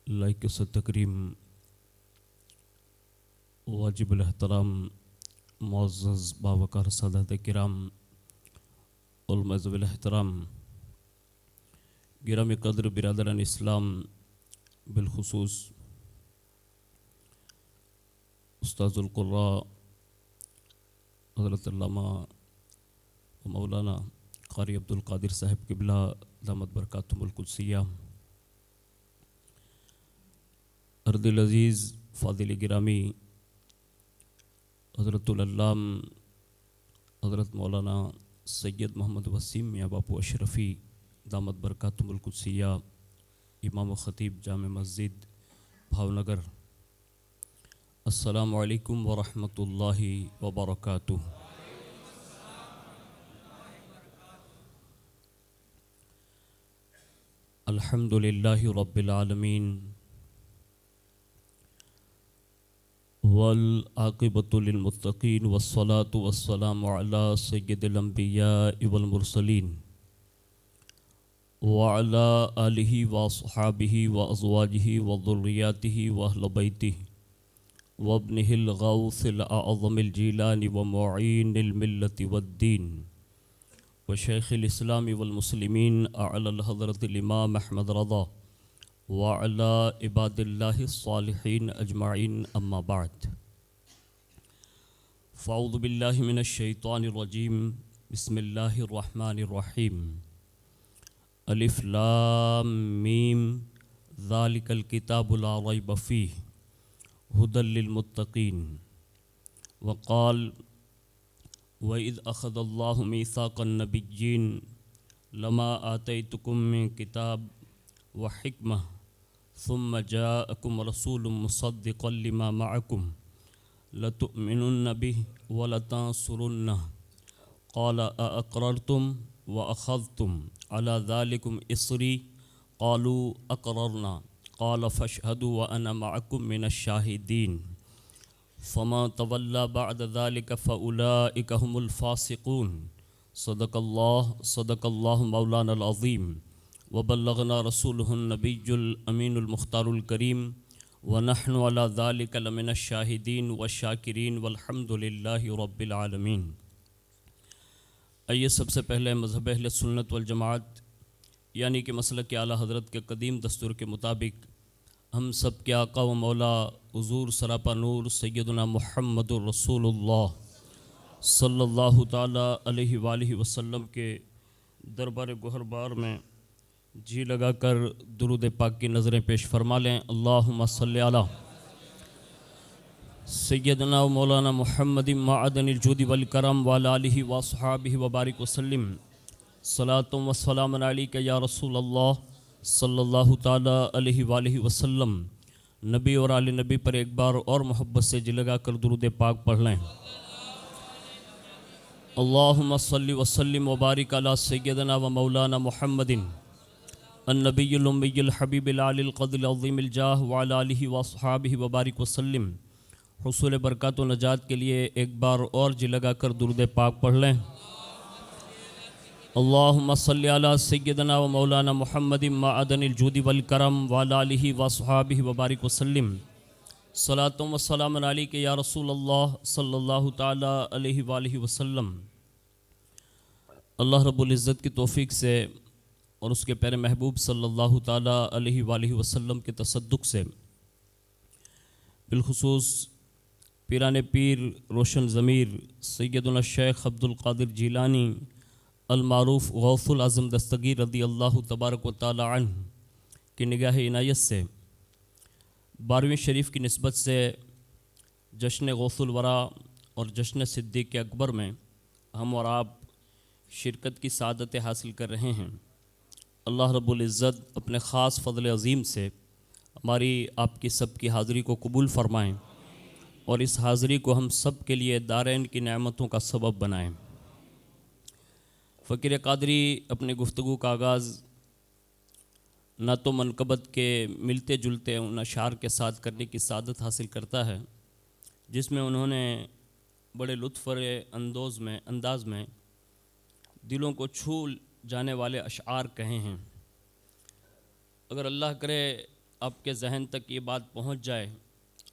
Like से तकरीम वाजिबुल एहतराम मुअज़्ज़ज़ बावकार सादात किराम उलमाज़ुल एहतराम गिरामी क़द्र बिरादरान इस्लाम बिलखुसूस उस्ताज़ुल क़ुर्रा हज़रत अल्लामा व मौलाना क़ारी अब्दुल क़ादिर साहिब क़िबला दामत बरकातुहुल क़ुद्सिया, अर्दिल अज़ीज़ फ़ादिल गिरामी हज़रतुल अल्लाम हज़रत मौलाना सैयद मोहम्मद वसीम मियाँ बापू अशरफ़ी दामत बरकातुहुल क़ुद्सिया, इमाम ख़तीब जामे मस्जिद भावनगर। अस्सलामु अलैकुम व रहमतुल्लाहि व बरकातुहू। अल्हम्दुलिल्लाहि रब्बिल आलमीन वल आक़िबतु लिल मुत्तक़ीन वस्सलातु वस्सलामु अला सय्यिदिल अंबियाइ वल मुरसलीन व अला आलिहि व अस्हाबिहि व अज़वाजिहि व ज़ुर्रिय्यातिहि व अहलि बैतिहि व इब्निहिल गौसिल आज़मिल जीलानी व मुईनिल मिल्लति वद्दीन व शेख़िल इस्लामी वल मुस्लिमीन अअलल हज़रतिल इमाम अहमद रज़ा व अला इबादिल्लाहि स्सालिहीन अजमाइन अम्मा बाद। फ़अऊज़ु बिल्लाहि मिनश शैतानिर रजीम। बिस्मिल्लाहिर रहमानिर रहीम। अलिफ लाम मीम ज़ालिकल किताबु ला रैब फ़ीहि हुदल लिल मुत्तक़ीन। वक़ाल व इज़ अख़ज़ल्लाहु मीसाक़न नबिय्यीन लमा आतैतुकुम मिन किताब व हिक्मह सुम्मा जाअकुम रसूलुम मुसद्दिक़न लिमा मअकुम लतुअमिनुन्न बिहि व लतंसुरुन्नह क़ाल अअक़ररतुम व अख़ज़्तुम अला ज़ालिकुम इस्री क़ालू अक़ररना क़ाल फ़शहदू व अना मअकुम मिनश शाहिदीन फ़मा तवल्ला बअद ज़ालिका फ़उलाइका हुमुल फ़ासिक़ून। सदक़ल्लाहु मौलानाल अज़ीम व बल्लगना रसूलुहुन नबियुल अमीनुल मुख़्तारुल करीम व नहनु अला ज़ालिका लमिनश शाहिदीन व शाकिरीन वल्हम्दुलिल्लाहि रब्बिल आलमीन। आइए सबसे पहले मज़हब अहले सुन्नत वल जमाअत यानी कि मसलक आला हज़रत के कदीम दस्तूर के मुताबिक हम सब के आका व मौला हुज़ूर सरापा नूर सैयदना मुहम्मदुर रसूलुल्लाह सल्लल्लाहु ताला अलैहि वालिहि वसल्लम के दरबार गुहरबार में जी लगाकर दुरूद पाक की नज़रें पेश फरमा लें। अल्लाहुम्मा सल्लि अला सैयदना व मौलाना मुहम्मदिन मअदनिल जूदि वल करम व अला आलिहि व अस्हाबिहि व बारिक वसल्लिम। सलातुम व सलामुन अलैका या रसूलल्लाह सल्लल्लाहु ताला अलैहि वालिहि वसल्लम। नबी और आले नबी पर एक बार और मोहब्बत से जी लगाकर दुरूद पाक पढ़ लें। अल्लाहुम्मा सल्लि व सल्लिम व बारिक अला सैयदना व मौलाना मुहम्मदिन अन्नबियुल उम्मियुल हबीबिल आलिल क़द्रिल अज़ीमिल जाह व अला आलिहि व अस्हाबिहि व बारिक वसल्लिम। हुसूल बरकत व नजात के लिए एक बार और जी लगाकर दुरूद पाक पढ़ लें। अल्लाहुम्मा सल्लि अला सय्यदना व मौलाना मुहम्मदिन मअदनिल जूदि वल करम व अला आलिहि व अस्हाबिहि व बारिक वसल्लिम। सलातुम व सलामुन अलैका या रसूलल्लाह सल्लल्लाहु ताला अलैहि वालिहि वसल्लम। अल्लाह रब्बुल इज़्ज़त की तौफ़ीक से और उसके प्यारे महबूब सल्लल्लाहु ताला अलैहि वालिहि वसल्लम के तसद्दुक़ से बिलखुसूस पीरान पीर रोशन ज़मीर सैयदना शेख अब्दुल क़ादिर जीलानी अल मारूफ़ गौसुल आज़म दस्तगीर रज़ी अल्लाहु तबारक व तआला अन्हु की निगाह इनायत से 12वीं शरीफ की निस्बत से जश्न गौसुल वरा और जश्न सिद्दीक़ अकबर में हम और आप शिरकत की सादत हासिल कर रहे हैं। अल्लाह रब्बुल इज़्ज़त अपने ख़ास फ़ज़ल अज़ीम से हमारी आपकी सब की हाज़िरी को कबूल फ़रमाएँ और इस हाज़िरी को हम सब के लिए दारैन की नेमतों का सबब बनाएँ। फ़कीर क़ादरी अपनी गुफ्तगू का आगाज़ न तो मनक़बत के मिलते जुलते उन अशार के साथ करने की सादत हासिल करता है जिसमें उन्होंने बड़े लुत्फ़ अंदाज़ में दिलों को छू जाने वाले अशार कहे हैं। अगर अल्लाह करे आपके जहन तक ये बात पहुंच जाए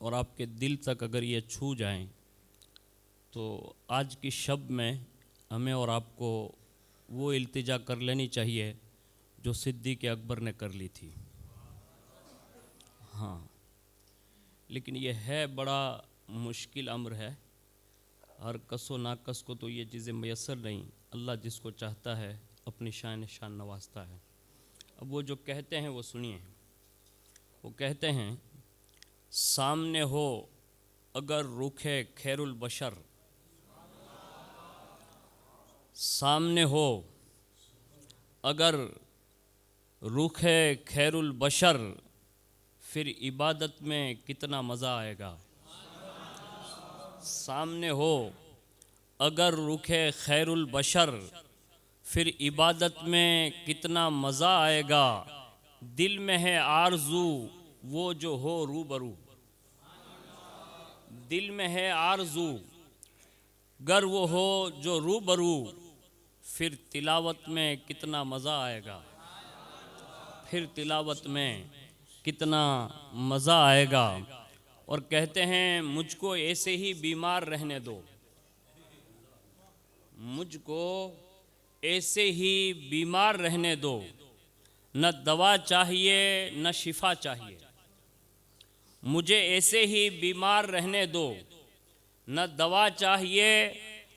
और आपके दिल तक अगर ये छू जाए तो आज की शब में हमें और आपको वो इल्तिजा कर लेनी चाहिए जो सिद्दीक़ अकबर ने कर ली थी। हाँ, लेकिन ये है बड़ा मुश्किल अम्र है। हर कसो नाकस को तो ये चीज़ें मैसर नहीं। अल्लाह जिसको चाहता है अपनी शान नवाजता है। अब वो जो कहते हैं वो सुनिए। वो कहते हैं, सामने हो अगर रूखे खैरुल बशर, सामने हो अगर रूखे खैरुल बशर, फिर इबादत में कितना मज़ा आएगा। सामने हो अगर रूखे खैरुल बशर, फिर इबादत में कितना मज़ा आएगा। दिल में है आरज़ू वो जो हो रूबरू, दिल में है आरज़ू गर वो हो जो रूबरू, फिर तिलावत में कितना मज़ा आएगा। फिर तिलावत में कितना मज़ा आएगा। और कहते हैं, मुझको ऐसे ही बीमार रहने दो, मुझको ऐसे ही बीमार रहने दो, न दवा चाहिए न शिफा चाहिए। मुझे ऐसे ही बीमार रहने दो, न दवा चाहिए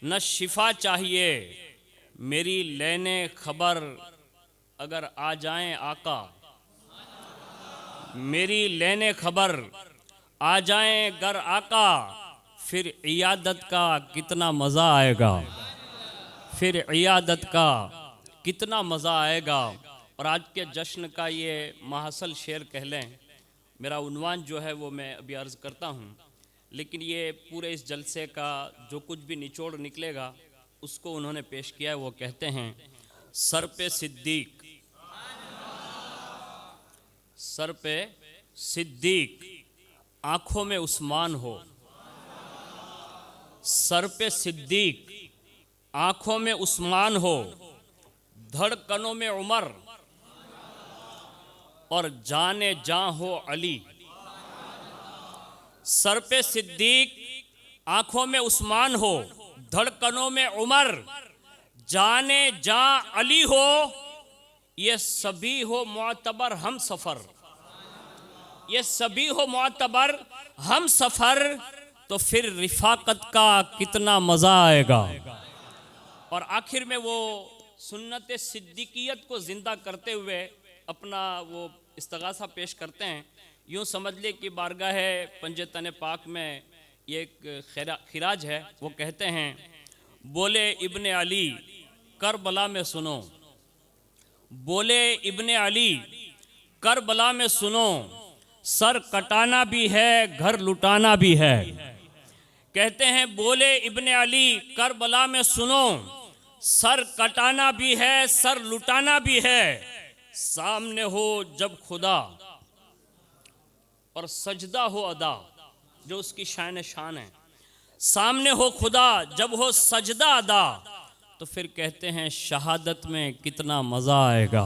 न शिफा चाहिए। मेरी लेने खबर अगर आ जाएं आका, मेरी लेने खबर आ जाएं गर आका, फिर इयादत का कितना मज़ा आएगा। फिर इयादत का कितना मज़ा आएगा। और आज के जश्न का ये महासल शेर कह लें। मेरा उन्वान जो है वो मैं अभी अर्ज़ करता हूँ, लेकिन ये पूरे इस जलसे का जो कुछ भी निचोड़ निकलेगा उसको उन्होंने पेश किया है। वो कहते हैं, सर पे सिद्दीक, सर पे सिद्दीक, आँखों में उस्मान हो। सर पे सिद्दीक, आँखों में उस्मान हो, धड़कनों में उमर और जाने जां हो अली। सर पे सिद्दीक, आँखों में उस्मान हो, धड़कनों में उमर, जाने जां अली हो। ये सभी हो मुअतबर हम सफ़र, ये सभी हो मुअतबर हम सफ़र, तो फिर रिफ़ाकत का कितना मज़ा आएगा। और आखिर में वो सुन्नत सिद्दीकियत को ज़िंदा करते हुए अपना वो इस्तगासा पेश करते हैं। यूँ समझ ले कि बारगाह पंजतन पाक में ये एक खिराज है। वो कहते हैं, बोले इब्ने अली करबला में सुनो, बोले इब्ने अली करबला में सुनो, सर कटाना भी है घर लुटाना भी है। कहते हैं, बोले इब्ने अली करबला में सुनो, सर कटाना भी है सर लुटाना भी है। सामने हो जब खुदा और सजदा हो अदा, जो उसकी शान शान है। सामने हो खुदा जब हो सजदा अदा, तो फिर कहते हैं शहादत में कितना मज़ा आएगा।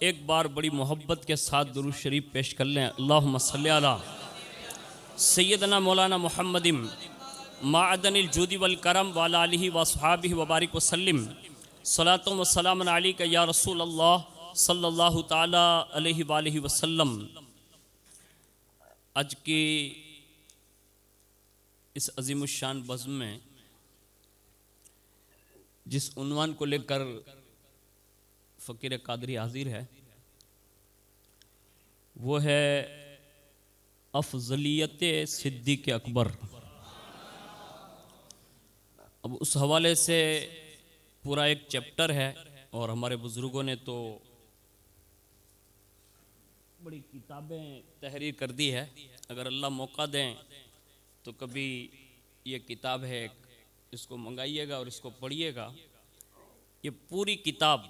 एक बार बड़ी मोहब्बत के साथ दुरूद शरीफ पेश कर लें। अल्लाहुम्मा सल्ली अला सैयदना मौलाना मुहम्मदिम माअदनिल जूदी वल करम वाला आलिहि व अस्हाबिहि व बारिक वसल्लिम सलातुम व सलामुन अलैका या रसूल अल्लाह सल्लल्लाहु ताला अलैहि वालिहि वसल्लम। आज की इस अज़ीमुश्शान बज़्म में जिस उन्वान को लेकर फ़कीर कादरी हाजिर है वो है अफ़ज़लियत सिद्दीक़ अकबर। अब उस हवाले से पूरा एक चैप्टर है और हमारे बुज़ुर्गों ने तो बड़ी किताबें तहरीर कर दी है। अगर अल्लाह मौका दें तो कभी ये किताब है, इसको मंगाइएगा और इसको पढ़िएगा। ये पूरी किताब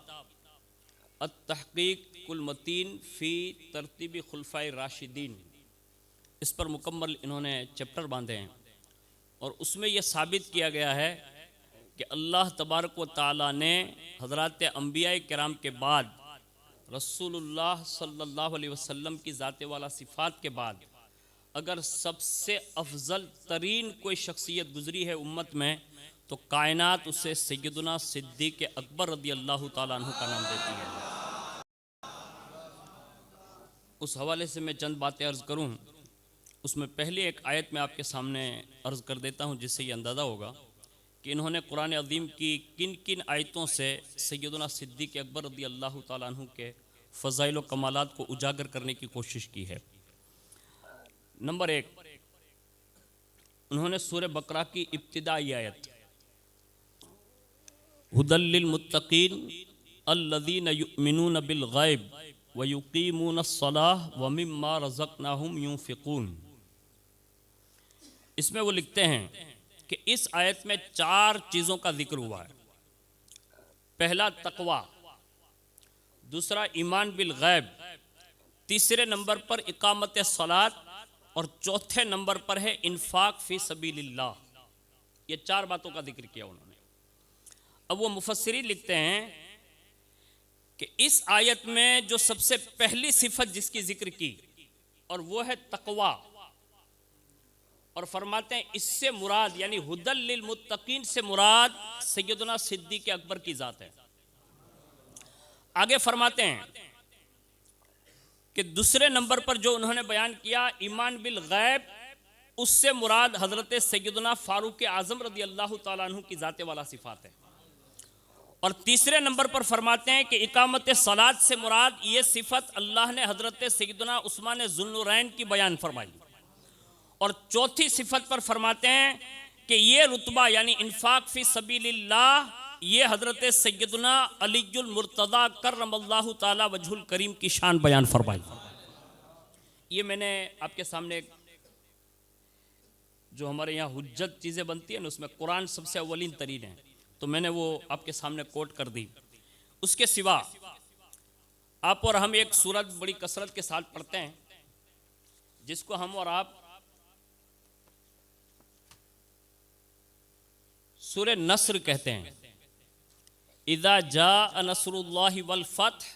अत-तहक़ीक़ुल मतीन फ़ी तरतीबी खुलफ़ाए राशिदीन, इस पर मुकम्मल इन्होंने चैप्टर बांधे हैं। और उसमें यह साबित किया गया है कि अल्लाह तबारक व तआला ने हज़रात अंबिया किराम के बाद रसूलुल्लाह सल्लल्लाहु अलैहि वसल्लम की ज़ात वाला सिफ़ात के बाद अगर सबसे अफजल तरीन कोई शख्सियत गुज़री है उम्मत में तो कायनात उसे सैयदुना सिद्दीक़ अकबर रज़ी अल्लाह ताला अन्हु का नाम देती है। उस हवाले से मैं चंद बातें अर्ज़ करूँ। उसमें पहले एक आयत में आपके सामने अर्ज़ कर देता हूँ जिससे ये अंदाज़ा होगा कि इन्होंने कुरान अज़ीम की किन किन आयतों से सैयदुना सिद्दीक़ अकबर रज़ी अल्लाह ताला अन्हु के फ़ज़ाइल व कमालात को उजागर करने की कोशिश की है। नंबर एक, उन्होंने सूरह बकरा की इब्तिदाई आयत हुदल लिल मुत्तकीन अल्लज़ीना युमिनून बिल गैब व युकीमूनस्सलाह व मिम्मा रज़क़नाहुम युनफ़िक़ून, इसमें वो लिखते हैं कि इस आयत में 4 चीज़ों का जिक्र हुआ है। पहला तक़वा, दूसरा ईमान बिल गैब, तीसरे नंबर पर इकामत सलात और चौथे नंबर पर है इन्फाक फ़ी सबीलिल्लाह। ये 4 बातों का जिक्र किया उन्होंने। अब वो मुफस्सिरीन लिखते हैं कि इस आयत में जो सबसे पहली सिफत जिसकी जिक्र की और वो है तक़वा, और फरमाते हैं इससे मुराद यानी हुदल लिल मुत्तकीन से मुराद सैयदुना सिद्दीक़ अकबर की ज़ात है। आगे फरमाते हैं कि दूसरे नंबर पर जो उन्होंने बयान किया ईमान बिल गैब, उससे मुराद हज़रत सैयदुना फ़ारूक आज़म रज़ी अल्लाह ताला अन्हु की ज़ात वाला सिफ़ात है। और तीसरे नंबर पर फरमाते हैं कि इकामत सलात से मुराद ये सिफ़त अल्लाह ने हज़रत सैयदुना उस्मान ज़ुन्नुरैन की बयान फरमाई। और चौथी सिफ़त पर फरमाते हैं कि ये रुतबा यानी इन्फाक फ़ी सबीलिल्लाह ये हज़रत सैयदुना अलीयुल मुर्तज़ा करमल्लाहु ताला वजहुल करीम की शान बयान फरमाई। ये मैंने आपके सामने जो हमारे यहाँ हुज्जत चीज़ें बनती है ना उसमें कुरान सबसे अव्वलीन तरीन है, तो मैंने वो आपके सामने कोट कर दी। उसके सिवा आप और हम एक सूरत बड़ी कसरत के साथ पढ़ते हैं जिसको हम और आप सूरह नस्र कहते हैं। इज़ा जाअ नस्रुल्लाहि वल फ़त्ह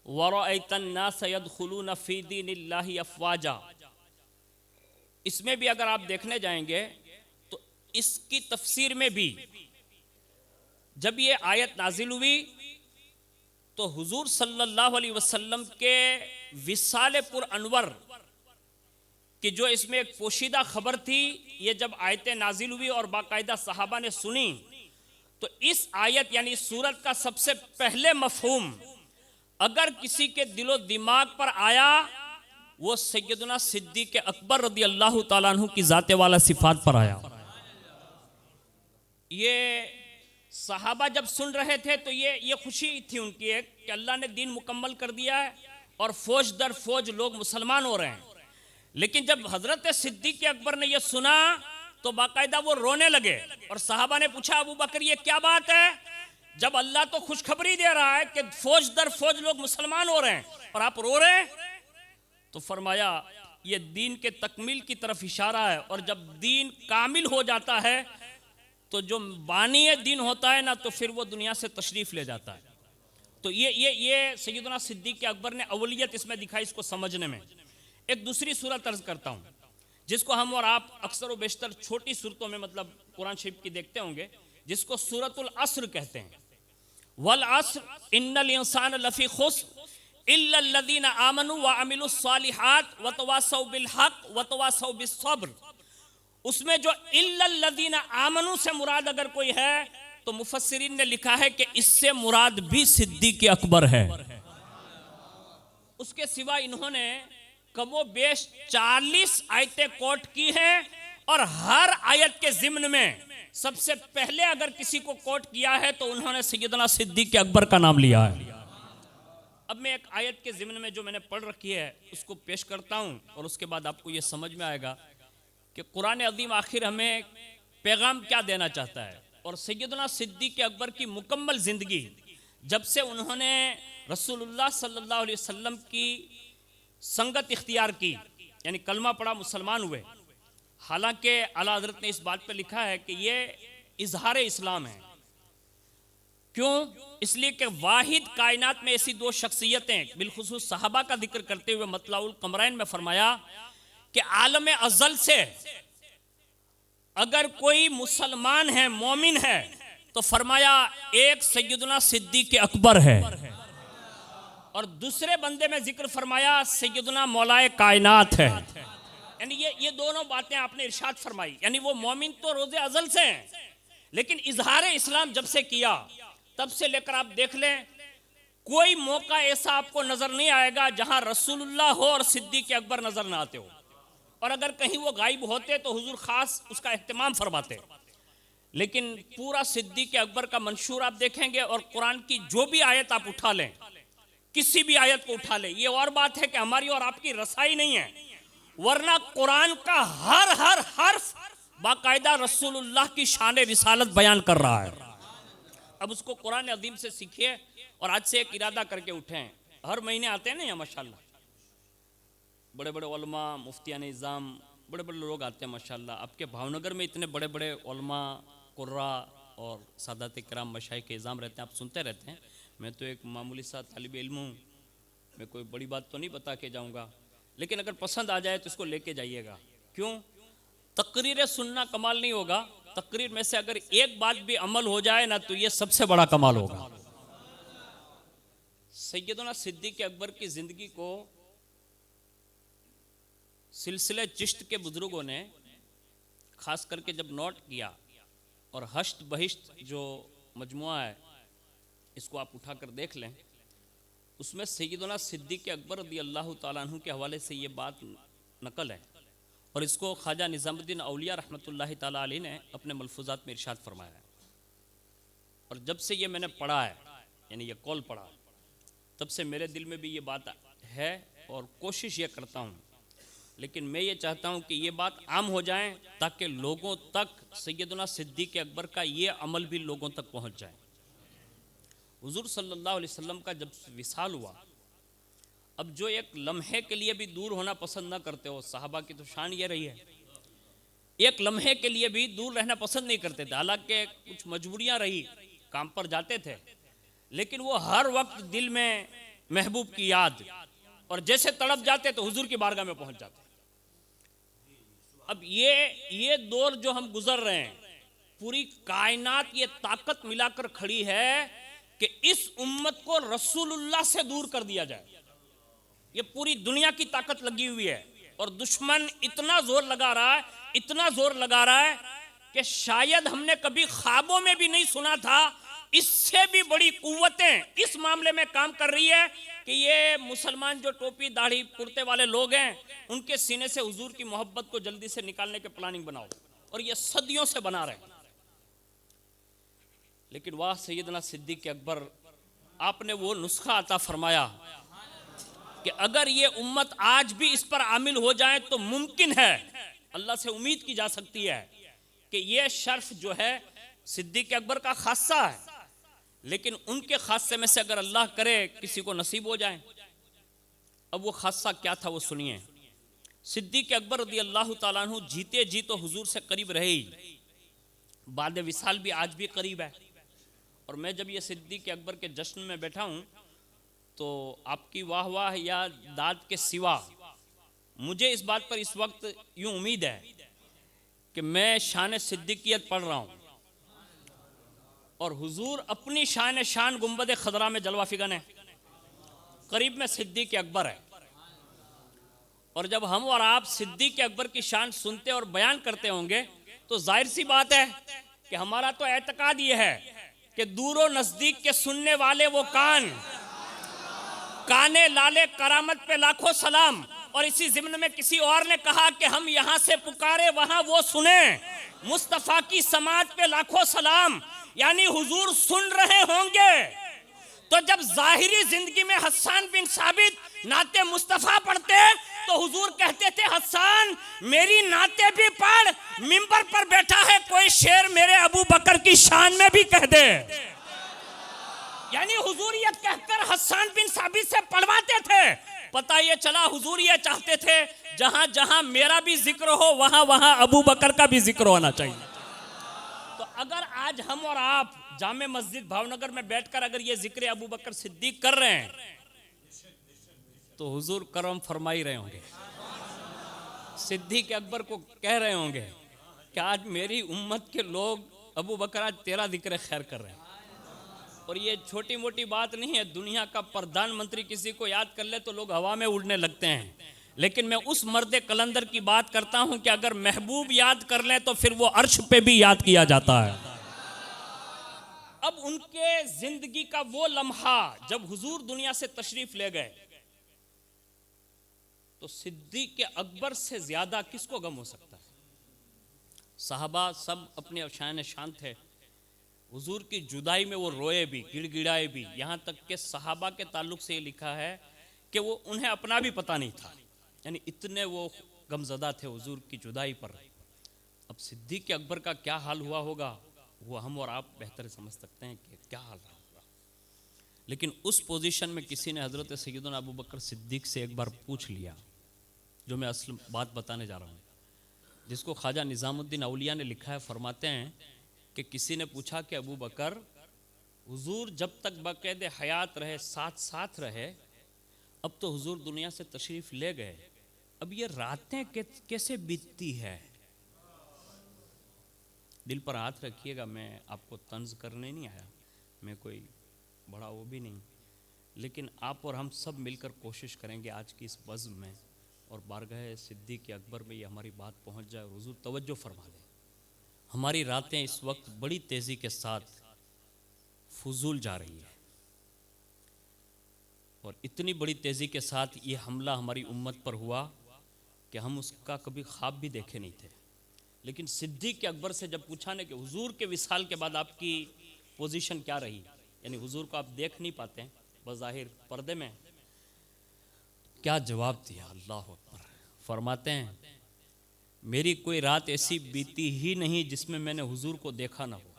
व रअयतन नास यदखुलून फ़ी दीनिल्लाहि अफ़वाजा। इसमें भी अगर आप देखने जाएंगे तो इसकी तफसीर में भी जब ये आयत नाजिल हुई तो हुजूर सल्लल्लाहु अलैहि वसल्लम के विसाल पुर अनवर कि जो इसमें एक पोशीदा खबर थी, ये जब आयतें नाजिल हुई और बाकायदा सहाबा ने सुनी तो इस आयत यानी सूरत का सबसे पहले मफहूम अगर किसी के दिलो दिमाग पर आया वो सैयदुना सिद्दीक़ अकबर रज़ी अल्लाह ताला अन्हु की ज़ात वाला सिफ़ात पर आया। ये सहाबा जब सुन रहे थे तो ये खुशी थी उनकी एक कि अल्लाह ने दीन मुकम्मल कर दिया है और फौज दर फौज लोग मुसलमान हो रहे हैं। लेकिन जब हज़रत सिद्दीक़ अकबर ने यह सुना तो बाकायदा वो रोने लगे और सहाबा ने पूछा अबू बकर ये क्या बात है, जब अल्लाह तो खुशखबरी दे रहा है कि फौज दर फौज लोग मुसलमान हो रहे हैं और आप रो रहे हैं। तो फरमाया ये दीन के तकमील की तरफ इशारा है और जब दीन कामिल हो जाता है तो जो बानी दीन होता है ना तो फिर वो दुनिया से तशरीफ़ ले जाता है। तो ये सैयदना सिद्दीक़ अकबर ने अवलियत इसमें दिखाई, इसको समझने में। एक दूसरी सूरत अर्ज़ करता हूँ जिसको हम और आप अक्सर व बेशतर छोटी सूरतों में मतलब कुरान शरीफ की देखते होंगे, जिसको सूरतुल अस्र कहते हैं। वल अस्र इन्नल इंसान लफ़ी खुस्र इल्लल लज़ीना आमनु व अमिलुस सालिहात व तवासौ बिल हक़ व तवासौ बिस सब्र। उसमें जो इल्लल लज़ीना आमनु से मुराद अगर कोई है तो मुफस्सिरीन ने लिखा है कि इससे मुराद भी सिद्दीक़ अकबर है। उसके सिवा इन्होंने कमो बेश 40 आयतें कोट की हैं और हर आयत के ज़िम्न में सबसे पहले अगर किसी को कोट किया है तो उन्होंने सैयदना सिद्दीक़ अकबर का नाम लिया है। अब मैं एक आयत के ज़िम्न में जो मैंने पढ़ रखी है उसको पेश करता हूँ और उसके बाद आपको ये समझ में आएगा कि कुरान अज़ीम आखिर हमें पैगाम क्या देना चाहता है। और सैयदना सिद्दीक़ अकबर की मुकम्मल ज़िंदगी जब से उन्होंने रसूलुल्लाह सल्लल्लाहु अलैहि वसल्लम की संगत इख्तियार की यानी कलमा पढ़ा मुसलमान हुए। हालांकि आला हज़रत ने इस बात पर लिखा है कि ये इजहार इस्लाम है, क्यों? इसलिए कि वाहिद कायनात में ऐसी दो शख्सियतें, बिलखुसूस सहाबा का जिक्र करते हुए मतलाउल कमरैन में फरमाया कि आलम अज़ल से अगर कोई मुसलमान है, मोमिन है, तो फरमाया एक सैयदना सिद्दीक़ अकबर है, और दूसरे बंदे में जिक्र फरमाया सैयदना मौलाए कायनात है। यानी ये दोनों बातें आपने इरशाद फरमाई। यानी वो मोमिन तो रोज़े अज़ल से हैं, लेकिन इजहार इस्लाम जब से किया तब से लेकर आप देख लें, कोई मौका ऐसा आपको नजर नहीं आएगा जहां रसूलुल्लाह हो और सिद्दीक़ अकबर नजर ना आते हो, और अगर कहीं वो गायब होते तो हुजूर खास उसका एहतमाम फरमाते। लेकिन पूरा सिद्दीक़ अकबर का मंशूर आप देखेंगे, और कुरान की जो भी आयत आप उठा लें, किसी भी आयत को उठा लें, ये और बात है कि हमारी और आपकी रसाई नहीं है, वरना कुरान का हर हर्फ बाकायदा रसूलुल्लाह की शान रिसालत बयान कर रहा है। अब उसको कुरान अज़ीम से सीखिए, और आज से एक इरादा करके उठें। हर महीने आते हैं ना यहाँ माशाल्लाह, बड़े बड़े उलमा, मुफ्तियान इज़ाम, बड़े बड़े लोग आते हैं माशाल्लाह। आपके भावनगर में इतने बड़े बड़े उलमा, कुर्रा और सादात किराम, मशाइख के इज़ाम रहते हैं, आप सुनते रहते हैं। मैं तो एक मामूली सा तालिब इल्म हूँ, मैं कोई बड़ी बात तो नहीं बता के जाऊँगा, लेकिन अगर पसंद आ जाए तो इसको लेके जाइएगा। क्यों? तकरीरें सुनना कमाल नहीं होगा, तकरीर में से अगर एक बात भी अमल हो जाए ना, तो ये सबसे बड़ा कमाल होगा। सैयदना सिद्दीक़ अकबर की ज़िंदगी को सिलसिले चिश्त के बुजुर्गों ने खास करके जब नोट किया, और हश्त बहिश्त जो मजमुआ है इसको आप उठा कर देख लें, उसमें सैयदना सिद्दीक़ अकबर रज़ी अल्लाह तआला अन्हु के हवाले से ये बात नकल है, और इसको ख्वाजा निज़ामुद्दीन औलिया रहमतुल्लाहि तआला अलैह ने अपने मलफूज़ात में इरशाद फरमाया है। और जब से ये मैंने पढ़ा है, यानी ये कौल पढ़ा, तब से मेरे दिल में भी ये बात है, और कोशिश ये करता हूँ, लेकिन मैं ये चाहता हूँ कि ये बात आम हो जाए, ताकि लोगों तक सैयदना सिद्दीक़ अकबर का ये अमल भी लोगों तक पहुँच जाए। हुजूर सल्लल्लाहु अलैहि वसल्लम का जब विसाल हुआ, अब जो एक लम्हे के लिए भी दूर होना पसंद ना करते हो, साहबा की तो शान ये रही है, एक लम्हे के लिए भी दूर रहना पसंद नहीं करते थे। हालांकि कुछ मजबूरियां रही, काम पर जाते थे, लेकिन वो हर वक्त दिल में महबूब की याद, और जैसे तड़प जाते तो हुजूर की बारगाह में पहुंच जाते। अब ये दौर जो हम गुजर रहे हैं, पूरी कायनात ये ताकत मिलाकर खड़ी है कि इस उम्मत को रसूलुल्लाह से दूर कर दिया जाए। ये पूरी दुनिया की ताकत लगी हुई है, और दुश्मन इतना जोर लगा रहा है, इतना जोर लगा रहा है कि शायद हमने कभी ख्वाबों में भी नहीं सुना था। इससे भी बड़ी कुव्वतें इस मामले में काम कर रही है कि ये मुसलमान जो टोपी दाढ़ी कुर्ते वाले लोग हैं, उनके सीने से हुजूर की मोहब्बत को जल्दी से निकालने के प्लानिंग बनाओ, और ये सदियों से बना रहे हैं। लेकिन वाह सैयदना सिद्दीक़ अकबर, आपने वो नुस्खा अता फरमाया कि अगर ये उम्मत आज भी इस पर आमिल हो जाए तो मुमकिन है, अल्लाह से उम्मीद की जा सकती है कि ये शर्फ जो है सिद्दीक़ अकबर का खासा है, लेकिन उनके खासे में से अगर अल्लाह करे किसी को नसीब हो जाए। अब वो खासा क्या था वो सुनिए। सिद्दीक़ अकबर रज़ी अल्लाह तआला अन्हु जीते जी तो हुजूर से करीब रहे ही, बाद विसाल भी आज भी करीब है। और मैं जब ये सिद्दीक़ अकबर के जश्न में बैठा हूँ, तो आपकी वाह वाह या दाद के सिवा मुझे इस बात पर इस वक्त यूँ उम्मीद है कि मैं शान सिद्दीकियत पढ़ रहा हूँ, और हुजूर अपनी शान गुंबद खदरा में जलवा फिगन है, करीब में सिद्दीक़ अकबर है। और जब हम और आप सिद्दीक़ अकबर की शान सुनते और बयान करते होंगे, तो जाहिर सी बात है कि हमारा तो एतकाद ये है कि दूरो नज़दीक के सुनने वाले वो काने लाले करामत पे लाखों सलाम। और इसी ज़िम्न में किसी और ने कहा कि हम यहाँ से पुकारे वहाँ वो सुने, मुस्तफ़ा की समात पे लाखों सलाम। यानी हुजूर सुन रहे होंगे, तो जब जाहिरी जिंदगी में हस्सान बिन साबित नाते मुस्तफ़ा पढ़ते तो हुजूर कहते थे, हस्सान मेरी नाते भी पढ़, मिंबर पर बैठा है कोई शेर मेरे अबू बकर की शान में भी कह दे। यानी हुजूर ये कहकर हस्सान बिन साबित से पढ़वाते थे। पता ये चला हुजूर ये चाहते थे जहां जहां मेरा भी जिक्र हो वहां वहां अबू बकर का भी जिक्र होना चाहिए। तो अगर आज हम और आप जामे मस्जिद भावनगर में बैठकर अगर ये जिक्र अबू बकर सिद्दीक कर रहे हैं तो हुजूर करम फरमाई रहे होंगे, सिद्दीक अकबर को कह रहे होंगे कि आज मेरी उम्मत के लोग अबू बकर आज तेरा जिक्र खैर कर रहे हैं। और ये छोटी मोटी बात नहीं है, दुनिया का प्रधानमंत्री किसी को याद कर ले तो लोग हवा में उड़ने लगते हैं, लेकिन मैं उस मर्द कलंदर की बात करता हूं कि अगर महबूब याद कर ले तो फिर वो अर्श पे भी याद किया जाता है। अब उनके जिंदगी का वो लम्हा जब हुजूर दुनिया से तशरीफ ले गए तो सिद्दीक के अकबर से ज्यादा किसको गम हो सकता है? साहबा सब अपने शान शान थे, हुजूर की जुदाई में वो रोए भी, गिड़गिड़ाए भी, यहाँ तक के साहबा के ताल्लुक से ये लिखा है कि वो उन्हें अपना भी पता नहीं था, यानी इतने वो गमजदा थे हुजूर की जुदाई पर। अब सिद्दीक के अकबर का क्या हाल हुआ होगा वो हम और आप बेहतर समझ सकते हैं कि क्या हाल रहा होगा। लेकिन उस पोजीशन में किसी ने हजरत सैयदना अबू बकर सिद्दीक से एक बार पूछ लिया, जो मैं असल बात बताने जा रहा हूँ, जिसको ख्वाजा निज़ामुद्दीन औलिया ने लिखा है। फरमाते हैं कि किसी ने पूछा कि अबू बकर, हुजूर जब तक बाक़ायदे हयात रहे, साथ साथ रहे, अब तो हुजूर दुनिया से तशरीफ़ ले गए, अब ये रातें कैसे बीतती है? दिल पर हाथ रखिएगा, मैं आपको तंज करने नहीं आया, मैं कोई बड़ा वो भी नहीं, लेकिन आप और हम सब मिलकर कोशिश करेंगे आज की इस बज़्म में और बारगाह सिद्दीक अकबर में ये हमारी बात पहुंच जाए और हुजूर तवज्जो फरमा लें। हमारी रातें इस वक्त बड़ी तेज़ी के साथ फजूल जा रही है और इतनी बड़ी तेज़ी के साथ ये हमला हमारी उम्मत पर हुआ कि हम उसका कभी ख्वाब भी देखे नहीं थे। लेकिन सिद्दीक के अकबर से जब पूछा ने कि हुजूर के विसाल के बाद आपकी पोजीशन क्या रही, यानी हुजूर को आप देख नहीं पाते हैं बज़ाहिर पर्दे में, क्या जवाब दिया? अल्लाह अकबर। फरमाते हैं मेरी कोई रात ऐसी बीती ही नहीं जिसमें मैंने हुजूर को देखा ना हो।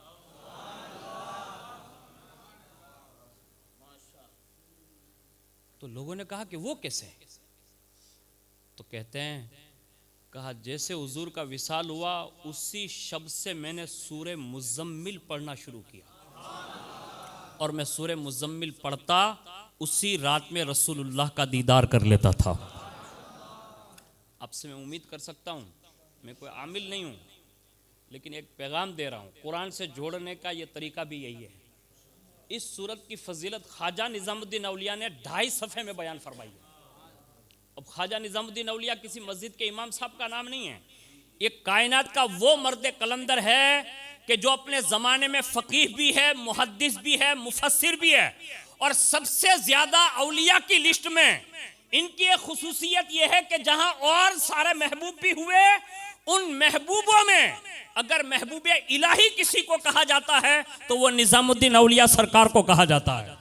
तो लोगों ने कहा कि वो कैसे? तो कहते हैं, कहा जैसे हुजूर का विसाल हुआ उसी शब्द से मैंने सूरे मुज़म्मिल पढ़ना शुरू किया और मैं सूरे मुज़म्मिल पढ़ता उसी रात में रसूलुल्लाह का दीदार कर लेता था। आपसे मैं उम्मीद कर सकता हूँ, मैं कोई आमिल नहीं हूँ, लेकिन एक पैगाम दे रहा हूँ, कुरान से जोड़ने का ये तरीका भी यही है। इस सूरत की फजीलत ख्वाजा निज़ामुद्दीन औलिया ने 2.5 सफ़े में बयान फरमाई है। अब ख्वाजा निज़ामुद्दीन औलिया किसी मस्जिद के इमाम साहब का नाम नहीं है, ये कायनात का वो मर्द कलंदर है कि जो अपने ज़माने में फ़कीह भी है, मुहद्दिस भी है, मुफस्सिर भी है, और सबसे ज़्यादा औलिया की लिस्ट में इनकी एक खुसूसियत यह है कि जहां और सारे महबूब भी हुए, उन महबूबों में अगर महबूब इलाही किसी को कहा जाता है तो वो निज़ामुद्दीन औलिया सरकार को कहा जाता है।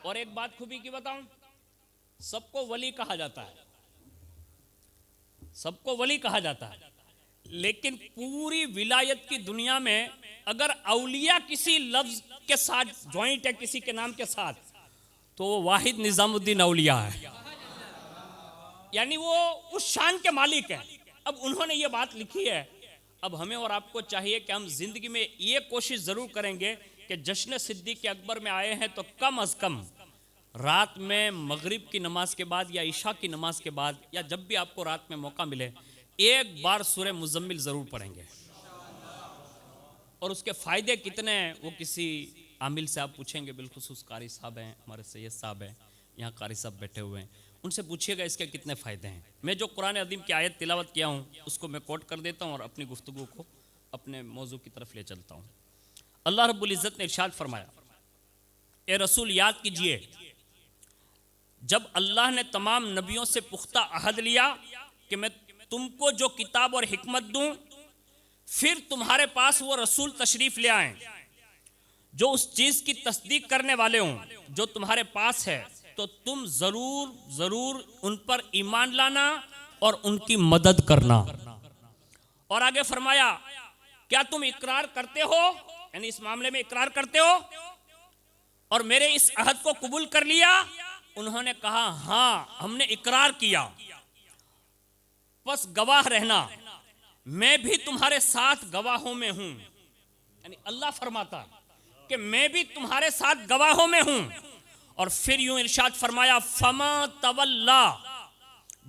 और एक बात खूबी की बताऊं, सबको वली कहा जाता है, सबको वली कहा जाता है, लेकिन पूरी विलायत की दुनिया में अगर औलिया किसी लफ्ज के साथ ज्वाइंट है, किसी के नाम के साथ, तो वो वाहिद निज़ामुद्दीन औलिया है, यानी वो उस शान के मालिक हैं। अब उन्होंने ये बात लिखी है। अब हमें और आपको चाहिए कि हम जिंदगी में ये कोशिश जरूर करेंगे कि जश्न सिद्दीक के अकबर में आए हैं तो कम अज कम रात में मगरिब की नमाज के बाद या इशा की नमाज के बाद या जब भी आपको रात में मौका मिले एक बार सूरह मुज़म्मिल ज़रूर पढ़ेंगे। और उसके फ़ायदे कितने हैं वो किसी आमिल से आप पूछेंगे, बिलखुसूस कारी साहब हैं, हमारे सैयद साहब हैं, यहाँ कारी साहब बैठे हुए हैं, उनसे पूछिएगा इसके कितने फ़ायदे हैं। मैं जो कुरान अज़ीम की आयत तिलावत किया हूँ उसको मैं कोट कर देता हूँ और अपनी गुफ्तगू को अपने मौजू की तरफ ले चलता हूँ। अल्लाह रब्बुल इज़्ज़त ने इरशाद फरमाया, ए रसूल याद कीजिए जब अल्लाह ने तमाम नबियों से पुख्ता अहद लिया कि मैं तुमको जो किताब और हिकमत दूं, फिर तुम्हारे पास वो रसूल तशरीफ़ ले आएं जो उस चीज़ की तस्दीक करने वाले हों जो तुम्हारे पास है, तो तुम ज़रूर ज़रूर उन पर ईमान लाना और उनकी मदद करना। और आगे फरमाया, क्या तुम इकरार करते हो, यानी इस मामले में इकरार करते हो और मेरे इस अहद को कबूल कर लिया? उन्होंने कहा हाँ, हमने इकरार किया, बस गवाह रहना, मैं भी तुम्हारे साथ गवाहों में हूं। यानी अल्लाह फरमाता कि मैं भी तुम्हारे साथ गवाहों में हूं। और फिर यूं इरशाद फरमाया, फमा तवल्ला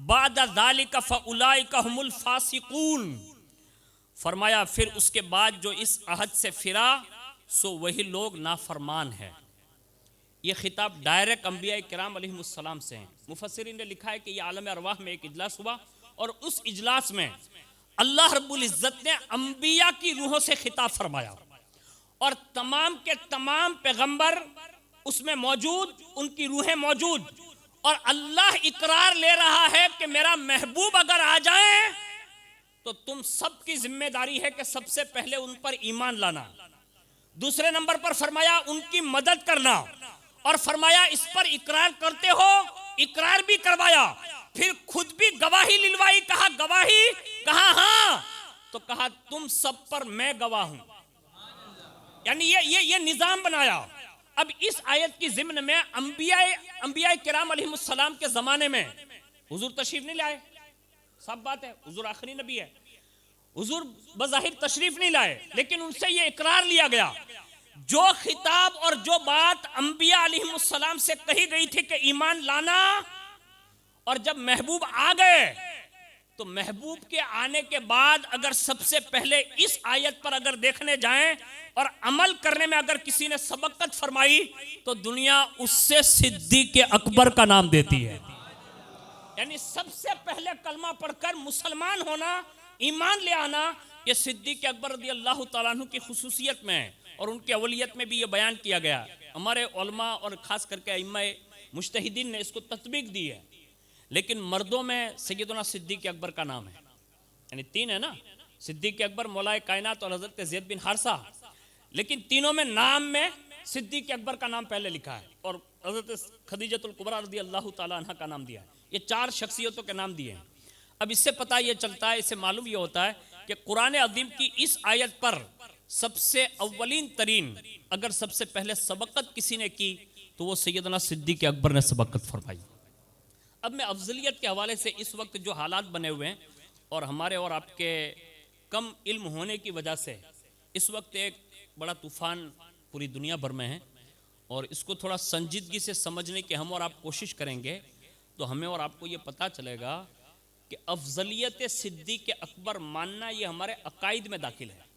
बाद ज़ालिका फउलाइका हुमुल फासिकून। फरमाया फिर उसके बाद जो इस अहद से फिरा सो वही लोग नाफरमान है। ये खिताब डायरेक्ट अंबिया किराम अलैहिमुस्सलाम से हैं। मुफस्सिरीन ने लिखा है कि यह आलम अरवाह में एक इजलास हुआ और उस इजलास में अल्लाह रब्बुल इज़्ज़त ने अंबिया की रूहों से खिताब फरमाया और तमाम के तमाम पैगंबर उसमें मौजूद, उनकी रूहें मौजूद, और अल्लाह इकरार ले रहा है कि मेरा महबूब अगर आ जाए तो तुम सबकी जिम्मेदारी है कि सबसे पहले उन पर ईमान लाना, दूसरे नंबर पर फरमाया उनकी मदद करना, और फरमाया इस पर इकरार करते हो, इकरार भी करवाया, फिर खुद भी गवाही लिलवाई। कहा गवाही, कहा हाँ, तो कहा तुम सब पर मैं गवाह हूं। यानी ये निजाम बनाया। अब इस आयत की ज़िम्न में अंबिया किराम अलैहिमुस्सलाम के ज़माने में हुजूर तशरीफ नहीं लाए, सब बात है, हुजूर आखिरी नबी है, हुजूर बज़ाहिर तशरीफ नहीं लाए, लेकिन उनसे ये इकरार लिया गया जो खिताब और जो बात अंबिया अलैहिमुस्सलाम से कही गई थी कि ईमान लाना, और जब महबूब आ गए तो महबूब के आने के बाद अगर सबसे पहले इस आयत पर अगर देखने जाएं और अमल करने में अगर किसी ने सबकत फरमाई तो दुनिया उससे सिद्दीक़ अकबर का नाम देती है। यानी सबसे पहले कलमा पढ़कर मुसलमान होना, ईमान ले आना, ये सिद्दीक़ अकबर रज़ी अल्लाह तआला अन्हु की खुसूसियत में है और उनकी अवलियत में भी ये बयान किया गया। हमारे उलमा और ख़ास करके अइम्मा मुज्तहिदीन ने इसको तत्बीक दी है। लेकिन मर्दों में सैयदना सिद्दीक़ अकबर का नाम है, यानी तीन है ना, सिद्दीक़ अकबर, मौलाए कायनात और हज़रत ज़ैद बिन हारसा, लेकिन तीनों में नाम में सिद्दीक़ अकबर का नाम पहले लिखा है और हज़रत खदीजतुल कुबरा रज़ी अल्लाह तआला अन्हा का नाम दिया है। ये चार शख्सियतों के नाम दिए हैं। अब इससे पता ये चलता है, इससे मालूम ये होता है कि कुरान अज़ीम की इस आयत पर सबसे अव्वलीन तरीन अगर सबसे पहले सबकत किसी ने की तो वो सैयदना सिद्दीक़ अकबर ने सबकत फरमाई। अब मैं अफजलियत के हवाले से इस वक्त जो हालात बने हुए हैं और हमारे और आपके कम इल्म होने की वजह से इस वक्त एक बड़ा तूफ़ान पूरी दुनिया भर में है और इसको थोड़ा संजीदगी से समझने की हम और आप कोशिश करेंगे तो हमें और आपको ये पता चलेगा कि अफजलियत सिद्दीक़ अकबर मानना ये हमारे अकायद में दाखिल है।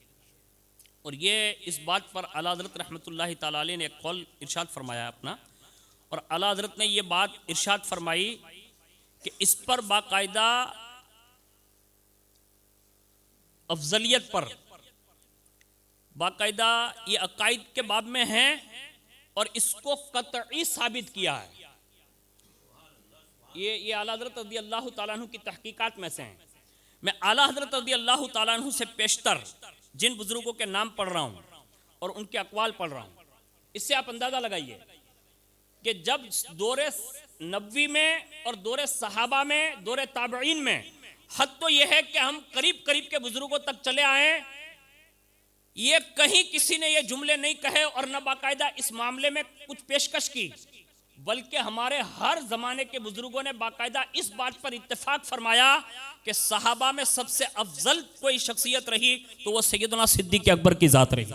और ये इस बात पर आला हज़रत रहमतुल्लाहि तआला अलैह ने एक कौल इरशाद फरमाया अपना, और आला हज़रत ने ये बात इरशाद फरमाई कि इस पर बाकायदा अफजलियत पर बाकायदा ये अकायद के बाब में है और इसको कतई साबित किया है। ये आला हज़रत रज़ी अल्लाह तआला अन्हु की तहकीकात में से हैं। मैं आला हज़रत रज़ी अल्लाह तआला अन्हु से पेशतर जिन बुजुर्गों के नाम पढ़ रहा हूँ और उनके अक़वाल पढ़ रहा हूँ, इससे आप अंदाज़ा लगाइए कि जब दौरे नबवी में और दौरे सहाबा में, दौरे ताबईन में, हद तो यह है कि हम करीब करीब के बुजुर्गों तक चले आए, ये कहीं किसी ने ये जुमले नहीं कहे और न बाकायदा इस मामले में कुछ पेशकश की, बल्कि हमारे हर ज़माने के बुजुर्गों ने बाकायदा इस बात पर इत्तेफाक फरमाया कि सहाबा में सबसे अफजल कोई शख्सियत रही तो वो सैयदना सिद्दीक़ अकबर की ज़ात रही।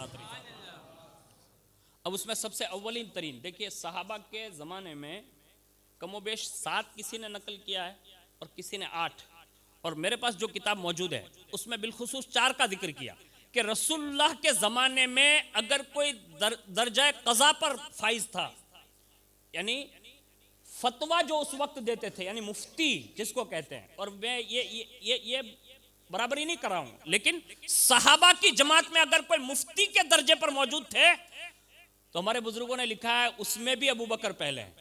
अब उसमें सबसे अव्वलीन तरीन देखिए, सहाबा के ज़माने में कमोबेश 7 किसी ने नकल किया है और किसी ने 8, और मेरे पास जो किताब मौजूद है उसमें बिलखुसूस 4 का जिक्र किया कि रसूलुल्लाह के ज़माने में अगर कोई दर्जा क़ज़ा पर फाइज था, यानी फतवा जो उस वक्त देते थे, यानी मुफ्ती जिसको कहते हैं, और मैं ये बराबरी नहीं कर रहा हूँ, लेकिन सहाबा की जमात में अगर कोई मुफ्ती के दर्जे पर मौजूद थे तो हमारे बुजुर्गों ने लिखा है उसमें भी अबू बकर पहले है,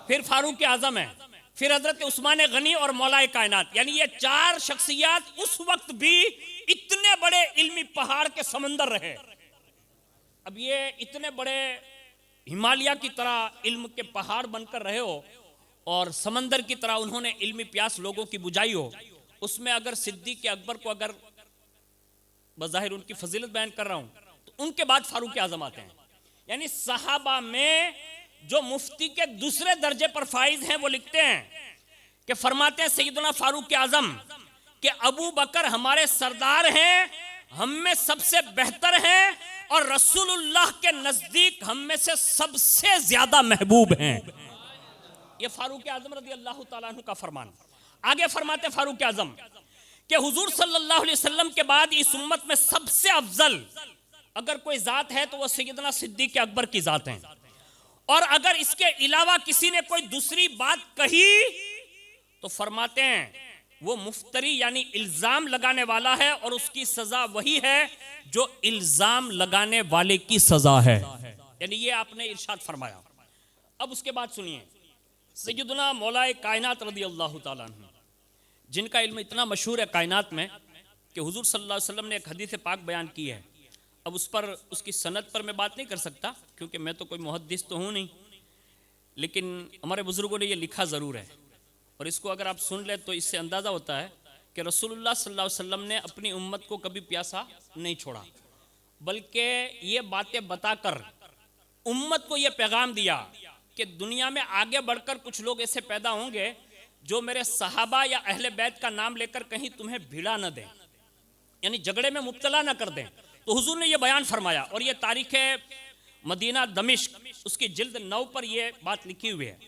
फिर फारूक आजम है, फिर हजरत उस्मान गनी और मौलाए कायनात, यानी ये 4 शख्सियात उस वक्त भी इतने बड़े इल्मी पहाड़ के समंदर रहे। अब ये इतने बड़े हिमालय की तरह इल्म के पहाड़ बनकर रहे हो और समंदर की तरह उन्होंने इल्मी प्यास लोगों की बुझाई हो, उसमें अगर सिद्दीक़ अकबर को अगर बज़ाहिर उनकी फजीलत बयान कर रहा हूं तो उनके बाद फारूक आजम आते हैं। यानी सहाबा में जो मुफ्ती के दूसरे दर्जे पर फाइज हैं वो लिखते हैं कि फरमाते हैं सैयदना फारूक आजम कि अबू बकर हमारे सरदार हैं, हम में सबसे बेहतर हैं और रसूलुल्लाह के नजदीक हम में से सबसे ज्यादा महबूब हैं। ये फारूक आजम रज़ी अल्लाह ताला अन्हु का फरमान। आगे फरमाते फारूक आजम कि हुजूर सल्लल्लाहु अलैहि वसल्लम के बाद इस उम्मत में सबसे अफजल अगर कोई जात है तो वह सैयदना सिद्दीक अकबर की जात है, और अगर इसके अलावा किसी ने कोई दूसरी बात कही तो फरमाते हैं वो मुफ्तरी यानी इल्जाम लगाने वाला है, और उसकी सजा वही है जो इल्जाम लगाने वाले की सजा है। यानी ये आपने इरशाद फरमाया। अब उसके बाद सुनिए, सैयदना मौलाए कायनात रज़ी अल्लाह ताला अन्हु, जिनका इल्म इतना मशहूर है कायनात में कि हुजूर सल्लल्लाहु अलैहि वसल्लम ने एक हदीस पाक बयान की है। अब उस पर, उसकी सनद पर मैं बात नहीं कर सकता क्योंकि मैं तो कोई मुहद्दिस तो हूँ नहीं, लेकिन हमारे बुजुर्गों ने ये लिखा ज़रूर है, और इसको अगर आप सुन ले तो इससे अंदाज़ा होता है कि रसूलुल्लाह सल्लल्लाहु अलैहि वसल्लम ने अपनी उम्मत को कभी प्यासा नहीं छोड़ा, बल्कि ये बातें बताकर उम्मत को ये पैगाम दिया कि दुनिया में आगे बढ़कर कुछ लोग ऐसे पैदा होंगे जो मेरे सहाबा या अहले बैत का नाम लेकर कहीं तुम्हें भिड़ा न दें, यानी झगड़े में मुब्तला न कर दें। तो हुजूर ने ये बयान फरमाया, और ये तारीख़ मदीना दमिश्क उसकी जिल्द 9 पर ये बात लिखी हुई है।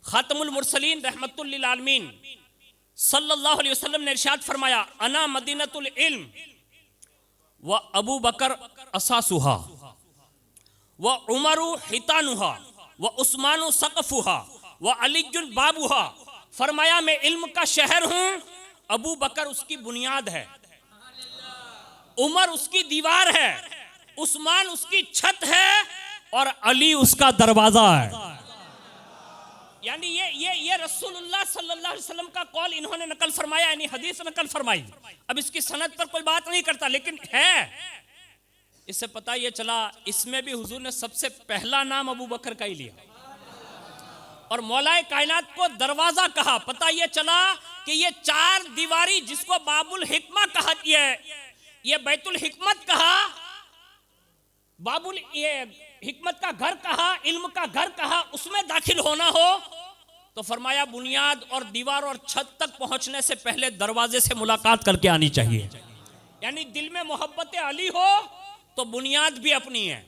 खातमुल मुरसलीन रहमतुल लिल आलमीन सल्लल्लाहु अलैहि वसल्लम ने इरशाद फरमाया, अना मदीनतुल इल्म व अबू बकर असासुहा व उमरु हितानुहा व उस्मानु सकफुहा व अलीजुल बाबुहा। फरमाया मैं इल्म का शहर हूँ, अबू बकर उसकी बुनियाद है, उमर उसकी दीवार है, उस्मान उसकी छत है, और अली उसका दरवाजा है। यानी ये रसूलुल्लाह सल्लल्लाहु अलैहि वसल्लम का कौल इन्होंने नकल फरमाया, यानी हदीस नकल फरमाई। अब इसकी सनद पर कोई बात नहीं करता, लेकिन है, इससे पता ये चला इसमें भी हुजूर ने सबसे पहला नाम अबू बकर का ही लिया, और मौलाए कायनात को दरवाजा कहा। पता ये चला कि ये 4 दीवारी जिसको बाबुल हिकमा कहा, ये बैतुल हिकमत कहा, बाबुल ये हिकमत का घर कहा, इल्म का घर कहा, उसमें दाखिल होना हो तो फरमाया बुनियाद और दीवार और छत तक पहुंचने से पहले दरवाजे से मुलाकात करके आनी चाहिए। यानी दिल में मोहब्बत अली हो तो बुनियाद भी अपनी है,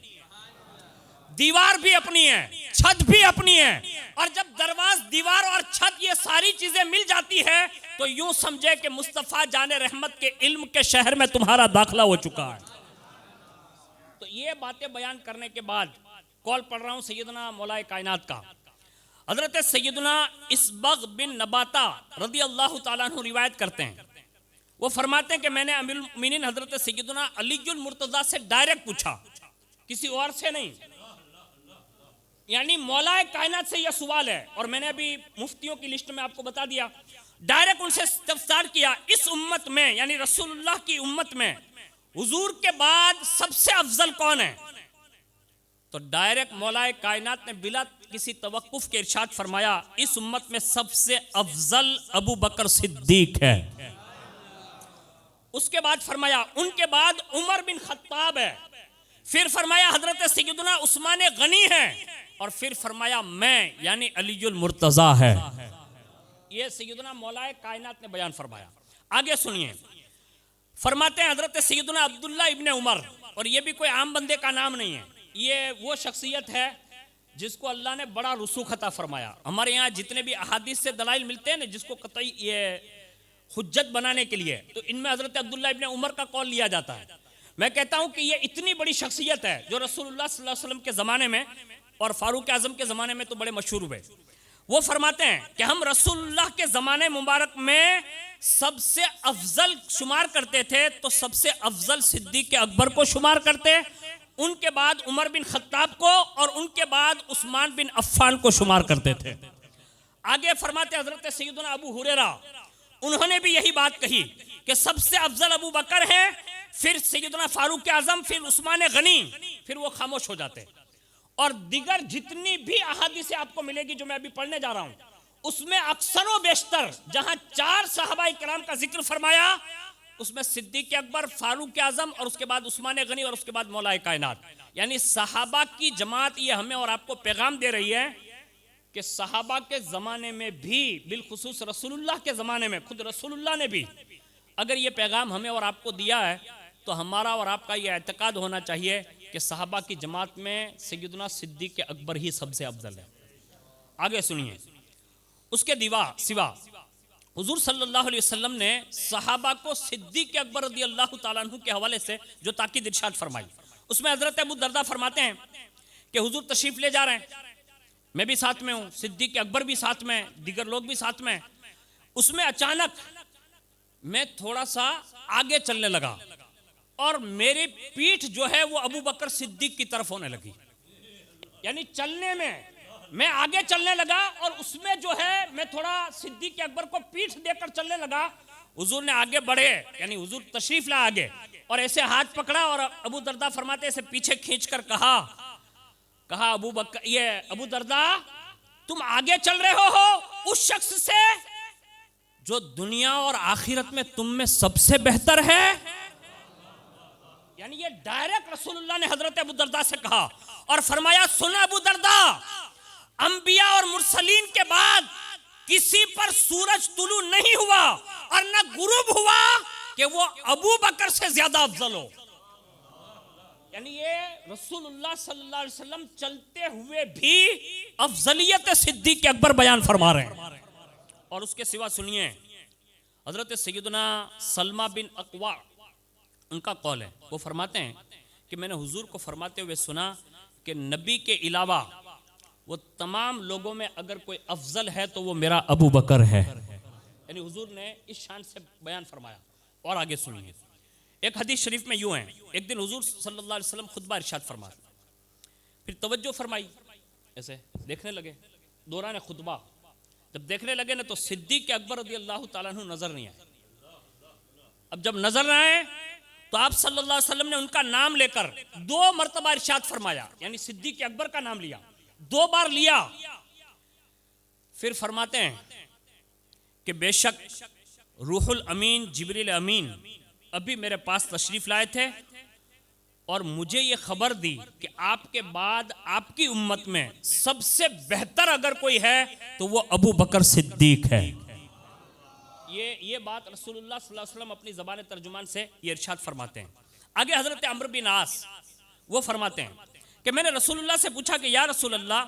दीवार भी अपनी है, छत भी अपनी है, और जब दरवाज, दीवार और छत ये सारी चीजें मिल जाती है तो यूं समझे कि मुस्तफा जाने रहमत के इल्म के शहर में तुम्हारा दाखला हो चुका है। तो ये बातें बयान करने के बाद कॉल पढ़ रहा हूं सैयदना मौलाए कायनात का। हजरत सैयदना इसबग बिन नबाता रज़ी अल्लाह ताला अन्हु रिवायत करते हैं, वो फरमाते हैं कि मैंने अमीरुल मोमिनीन हजरत सैयदना अलीजुल मुर्तज़ा से डायरेक्ट पूछा, किसी और से नहीं। यानी मौलाए कायनात से यह सवाल है, और मैंने अभी मुफ्तियों की लिस्ट में आपको बता दिया, डायरेक्ट उनसे इस्तफसार किया, इस उम्मत में यानी रसूलुल्लाह की उम्मत में हुजूर के बाद सबसे अफजल कौन है? तो डायरेक्ट मौलाए कायनात ने बिला किसी तवक्कुफ के इरशाद फरमाया, इस उम्मत में सबसे अफजल अबू बकर सिद्दीक है। उसके बाद फरमाया उनके बाद उमर बिन खत्ताब है, फिर फरमाया हजरत सैयदना उस्मान गनी है, और फिर फरमाया मैं यानी अलीजुल मुर्तज़ा है। ये सैयदना मौलाए कायनात ने बयान फरमाया। आगे सुनिए, फरमाते हैं हजरत सैयदना अब्दुल्ला इब्ने उमर, और ये भी कोई आम बंदे का नाम नहीं है, ये वो शख्सियत है जिसको अल्लाह ने बड़ा रुसूख अता फरमाया। हमारे यहाँ जितने भी अहादीस से दलाइल मिलते हैं ना, जिसको कतई ये हुज्जत बनाने के लिए, तो इनमें हजरत अब्दुल्ला इब्ने उमर का कौल लिया जाता है। मैं कहता हूँ कि ये इतनी बड़ी शख्सियत है जो रसूलुल्लाह सल्लल्लाहु अलैहि वसल्लम के ज़माने में और फारूक आज़म के ज़माने में तो बड़े मशहूर हुए। वो फरमाते हैं कि हम रसूलुल्लाह के ज़माने मुबारक में सबसे अफजल शुमार करते थे तो सबसे अफजल सिद्दीक अकबर को शुमार करते, उनके बाद उमर बिन खत्ताब को, और उनके बाद उस्मान बिन अफ़्फ़ान को शुमार करते थे। आगे फरमाते हजरत सैयदना अबू हुरैरा, उन्होंने भी यही बात कही कि सबसे अफजल अबू बकर है, फिर सैयदना फारूक आज़म, फिर उस्मान गनी, फिर वो खामोश हो जाते। और दिगर जितनी भी अहादीस आपको मिलेगी जो मैं अभी पढ़ने जा रहा हूं, उसमें अक्सर व बेशतर जहां 4 सहाबाए किराम का जिक्र फरमाया, उसमें सिद्दीक अकबर, फारूक आज़म, और उसके बाद उस्मान गनी, और उसके बाद मौलाए कायनात। यानी सहाबा की जमात ये हमें और आपको पैगाम दे रही है कि सहाबा के ज़माने में भी, बिलखुसूस रसूलुल्लाह के ज़माने में, खुद रसूलुल्लाह ने भी अगर ये पैगाम हमें और आपको दिया है तो हमारा और आपका ये एतकाद होना चाहिए कि सहाबा की जमात में सैयदना सिद्दीक़ अकबर ही सबसे अफजल है। आगे सुनिए, उसके सिवा हुजूर सल्लल्लाहु अलैहि वसल्लम ने सहाबा को सिद्दीक़ अकबर रज़ी अल्लाह ताला अन्हु के हवाले से जो ताकीद इरशाद फरमाई, उसमें हज़रत अबू दरदा फरमाते हैं कि हुजूर तशरीफ़ ले जा रहे हैं, मैं भी साथ में हूँ, सिद्दीक़ अकबर भी साथ में, दीगर लोग भी साथ में। उसमें अचानक मैं थोड़ा सा आगे चलने लगा और मेरी पीठ जो है वो अबू बकर सिद्दीक़ की तरफ होने लगी, यानी चलने में मैं आगे चलने लगा और उसमें जो है मैं थोड़ा सिद्दीक़ अकबर को पीठ देकर चलने लगा। हुजूर ने आगे बढ़े, यानी हुजूर तशरीफ ला आगे और ऐसे हाथ पकड़ा और अबू दरदा फरमाते ऐसे पीछे खींचकर कहा अबू दरदा तुम आगे चल रहे हो उस शख्स से जो दुनिया और आखिरत में तुम में सबसे बेहतर है। यानी ये डायरेक्ट रसूलुल्लाह ने हजरत अबू दरदा से कहा और फरमाया, सुना अबू दरदा, अंबिया और मुरसलीन के बाद किसी पर सूरज तुलू नहीं हुआ और न गुरूब हुआ कि वो अबू बकर से ज्यादा अफजल हो। यानी ये रसूलुल्लाह सल्लल्लाहु अलैहि वसल्लम चलते हुए भी अफजलियत सिद्दीक़ अकबर बयान फरमा रहे हैं। और उसके सिवा सुनिए, हजरत सैयदना सलमा बिन अक्वा उनका कौल है, वो फरमाते हैं कि मैंने हुजूर को फरमाते हुए सुना कि नबी के अलावा वो तमाम लोगों में अगर कोई अफजल है तो वो मेरा अबू बकर है। यानी हुजूर ने इस शान से बयान फरमाया। और आगे सुनिए, एक हदीस शरीफ में यूं है, एक दिन हुजूर सल्लल्लाहु अलैहि वसल्लम खुतबा इरशाद फरमा, फिर तवज्जो फरमाई, ऐसे देखने लगे दौरान खुतबा। जब देखने लगे ना तो सिद्दीक़ अकबर रज़ी अल्लाह ताला अन्हु नजर नहीं आए। अब जब नजर न आए तो आप सल्लल्लाहु अलैहि वसल्लम ने उनका नाम लेकर 2 मरतबा इरशाद फरमाया, यानी सिद्दीक़ अकबर का नाम लिया, 2 बार लिया। फिर फरमाते हैं कि बेशक रूहुल अमीन जिब्रील अमीन अभी मेरे पास तशरीफ लाए थे और मुझे ये खबर दी कि आपके बाद आपकी उम्मत में सबसे बेहतर अगर कोई है तो वो अबू बकर सिद्दीक है। ये बात रसूलुल्लाह सल्लल्लाहु अलैहि वसल्लम अपनी ज़बान तर्जुमान से ये इरशाद फरमाते हैं। आगे हजरत अम्र बिन आस वो फरमाते हैं कि मैंने रसूलुल्लाह से पूछा कि या रसूलल्लाह,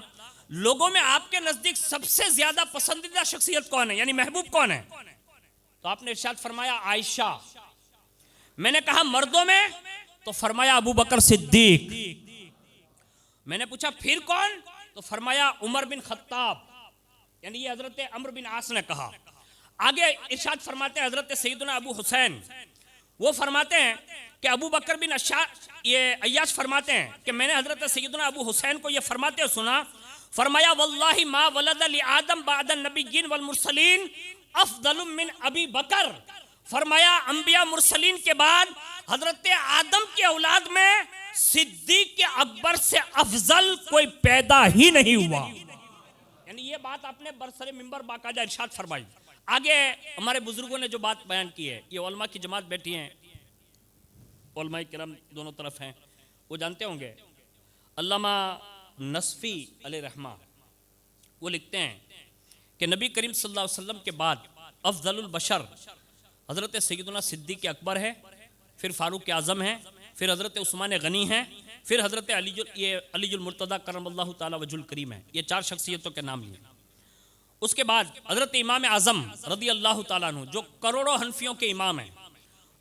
लोगों में आपके नजदीक सबसे ज्यादा पसंदीदा शख्सियत कौन है, यानी महबूब कौन है? तो आपने इरशाद फरमाया आयशा। मैंने कहा मर्दों में? तो फरमाया अबू बकर सिद्दीक। मैंने पूछा फिर कौन? तो फरमाया उमर बिन खत्ताब। यानी ये हजरत अम्र बिन आस ने कहा। आगे इरशाद फरमाते हैं हजरत सैयदना अबू हुसैन, वो फरमाते हैं कि अबू बकर बिन अय्याश फरमाते हैं कि मैंने हजरत सैयदना अबू हुसैन को ये फरमाते सुना, फरमाया वल्लाहि मा वलद लि आदम बाद नबिय्यिन वल मुरसलीन अफदलु मिन अबी बकर। फरमाया अंबिया मुरसलीन के बाद हजरत आदम की औलाद में सिद्दीक अकबर से अफजल कोई पैदा ही नहीं हुआ। यानी ये बात आपने बरसरे मिंबर बाकायदा इरशाद फरमाई। आगे हमारे बुजुर्गों ने जो बात बयान की है, ये उलमा की जमात बैठी हैं, उलमा किराम दोनों तरफ हैं, वो जानते होंगे। अल्लामा नसफी अलैहि रहमा वो लिखते हैं कि नबी करीम सल्लल्लाहु अलैहि वसल्लम के बाद अफजलुल बशर हजरत सैयदना सिद्दीक अकबर है, फिर फारूक आज़म है, फिर हजरत उस्मान गनी है, फिर हजरत अलीजुल मुर्तदा करमल्लाहु ताला वजुल करीम है। ये 4 शख्सियतों के नाम लिए। उसके बाद हजरत इमाम आज़म रदी अल्लाह ताला अन्हु जो करोड़ों हनफियों के इमाम हैं,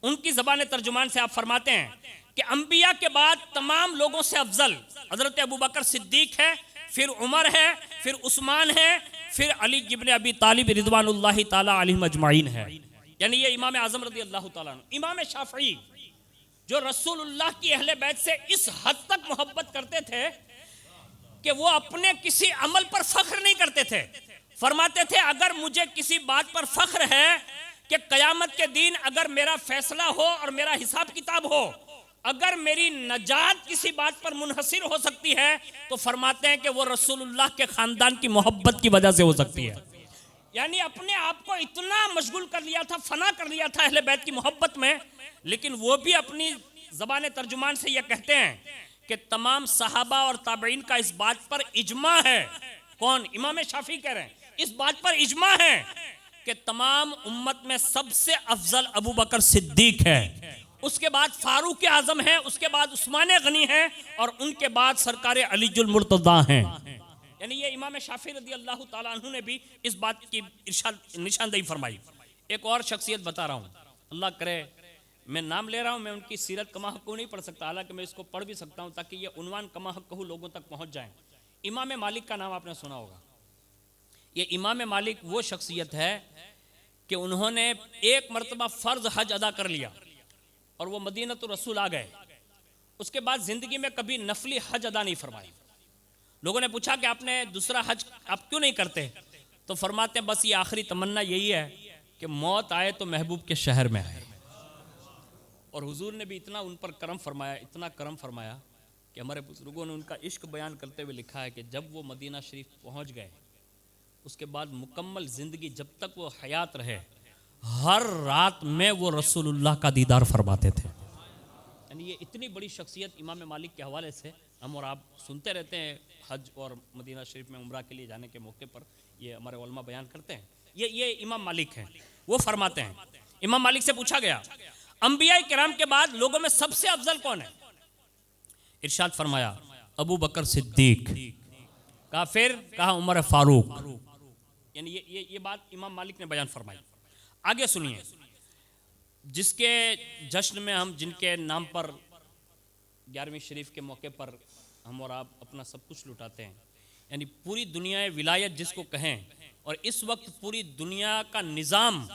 उनकी ज़बान तर्जुमान से आप फरमाते हैं कि अंबिया के बाद तमाम लोगों से अफजल हजरत अबू बकर सिद्दीक है, फिर उमर है, फिर उस्मान है, फिर अली इब्न अबी तालिब रिदवानुल्लाहि ताला अलैहिम अजमाइन है। यानी ये इमाम आज़म रदी अल्लाह ताला अन्हु। इमाम शाफई जो रसूलुल्लाह की अहले बैत से इस हद तक मोहब्बत करते थे कि वो अपने किसी अमल पर फख्र नहीं करते थे। फरमाते थे अगर मुझे किसी बात पर फख्र है कि कयामत के दिन अगर मेरा फैसला हो और मेरा हिसाब किताब हो, अगर मेरी नजात किसी बात पर मुनहसिर हो सकती है तो फरमाते हैं कि वो रसूलुल्लाह के खानदान की मोहब्बत की वजह से हो सकती है। यानी अपने आप को इतना मशगूल कर लिया था, फना कर लिया था अहले बैत की मोहब्बत में, लेकिन वो भी अपनी ज़बान तर्जुमान से ये कहते हैं कि तमाम सहाबा और ताबईन का इस बात पर इजमा है। कौन? इमाम शाफी कह रहे हैं इस बात पर इजमा है कि तमाम उम्मत में सबसे अफजल अबू बकर सिद्दीक है। उसके बाद फारूक आजम है, उसके बाद उस्मान गनी है और उनके बाद सरकार अलीजुल मुर्तज़ा हैं। यानी ये इमाम शाफी रज़ी अल्लाह ताला अन्हु ने भी इस बात की निशानदेही फरमाई। एक और शख्सियत बता रहा हूँ, अल्लाह करे मैं नाम ले रहा हूँ, मैं उनकी सीरत कमा हक़ नहीं पढ़ सकता, हालांकि मैं इसको पढ़ भी सकता हूँ ताकि ये उन्वान कमा हक़ लोगों तक पहुँच जाए। इमाम मालिक का नाम आपने सुना होगा। ये इमाम मालिक वो शख्सियत है कि उन्होंने एक मरतबा फ़र्ज हज अदा कर लिया और वो मदीनतु रसूल आ गए। उसके बाद ज़िंदगी में कभी नफली हज अदा नहीं फरमाई। लोगों ने पूछा कि आपने दूसरा हज आप क्यों नहीं करते, तो फरमाते बस ये आखिरी तमन्ना यही है कि मौत आए तो महबूब के शहर में आए। और हुजूर ने भी इतना उन पर करम फरमाया, इतना करम फरमाया कि हमारे बुजुर्गों ने उनका इश्क बयान करते हुए लिखा है कि जब वो मदीना शरीफ पहुंच गए, उसके बाद मुकम्मल ज़िंदगी जब तक वो हयात रहे, हर रात में वो रसूलुल्लाह का दीदार फरमाते थे। यानी ये इतनी बड़ी शख्सियत इमाम मालिक के हवाले से हम और आप सुनते रहते हैं। हज और मदीना शरीफ में उम्रा के लिए जाने के मौके पर ये हमारे उलमा बयान करते हैं। ये इमाम मालिक हैं, वो फरमाते हैं। इमाम मालिक से पूछा गया अंबिया किराम के बाद लोगों में सबसे अफजल कौन है? इरशाद फरमाया अबू बकर सिद्दीक। कहा फिर? कहा उमर फारूक। यानी ये बात इमाम मालिक ने बयान फरमाई। आगे सुनिए, जिसके जश्न में हम जिनके नाम पर 11वीं शरीफ के मौके पर हम और आप अपना सब कुछ लुटाते हैं, यानी पूरी दुनिया विलायत जिसको कहें, और इस वक्त पूरी दुनिया का निज़ाम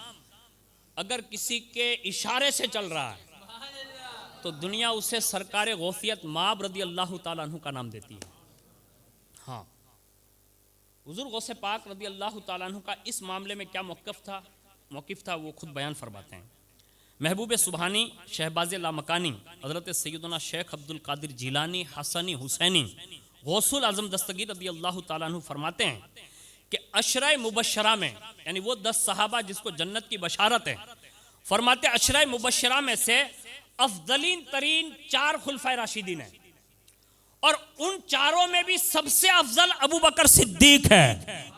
अगर किसी के इशारे से चल रहा है तो दुनिया उसे सरकार गौसियत माब रदी अल्लाह ताला अन्हु का नाम देती है। हाँ, हुजूर गौसे पाक रदी अल्लाह ताला अन्हु का इस मामले में क्या मौक़िफ़ था वो खुद बयान फरमाते हैं। महबूब सुबहानी, शहबाज लामकानी, हज़रत सैयदना शेख अब्दुल कादिर जिलानी हसनी हुसैनी गौसुल आज़म दस्तगीर रदी अल्लाह ताला अन्हु फरमाते हैं कि अशराए मुबशरा में, यानी वो 10 सहाबा जिसको जन्नत की बशारत है, फरमाते अशराए मुबशरा में से अफजलीन तरीन 4 खुलफाए राशिदीन है और उन चारों में भी सबसे अफजल अबू बकर सिद्दीक है।